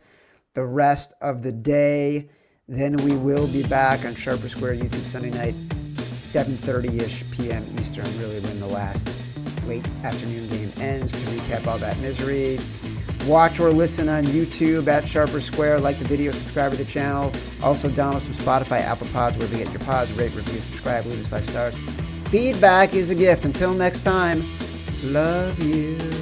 the rest of the day. Then we will be back on Sharp or Square YouTube Sunday night, 7:30-ish p.m. Eastern, really when the last late afternoon game ends, to recap all that misery. Watch or listen on YouTube at Sharp or Square. Like the video, subscribe to the channel. Also download some Spotify, Apple Pods, wherever you get your pods. Rate, review, subscribe, leave us 5 stars. Feedback is a gift. Until next time, love you.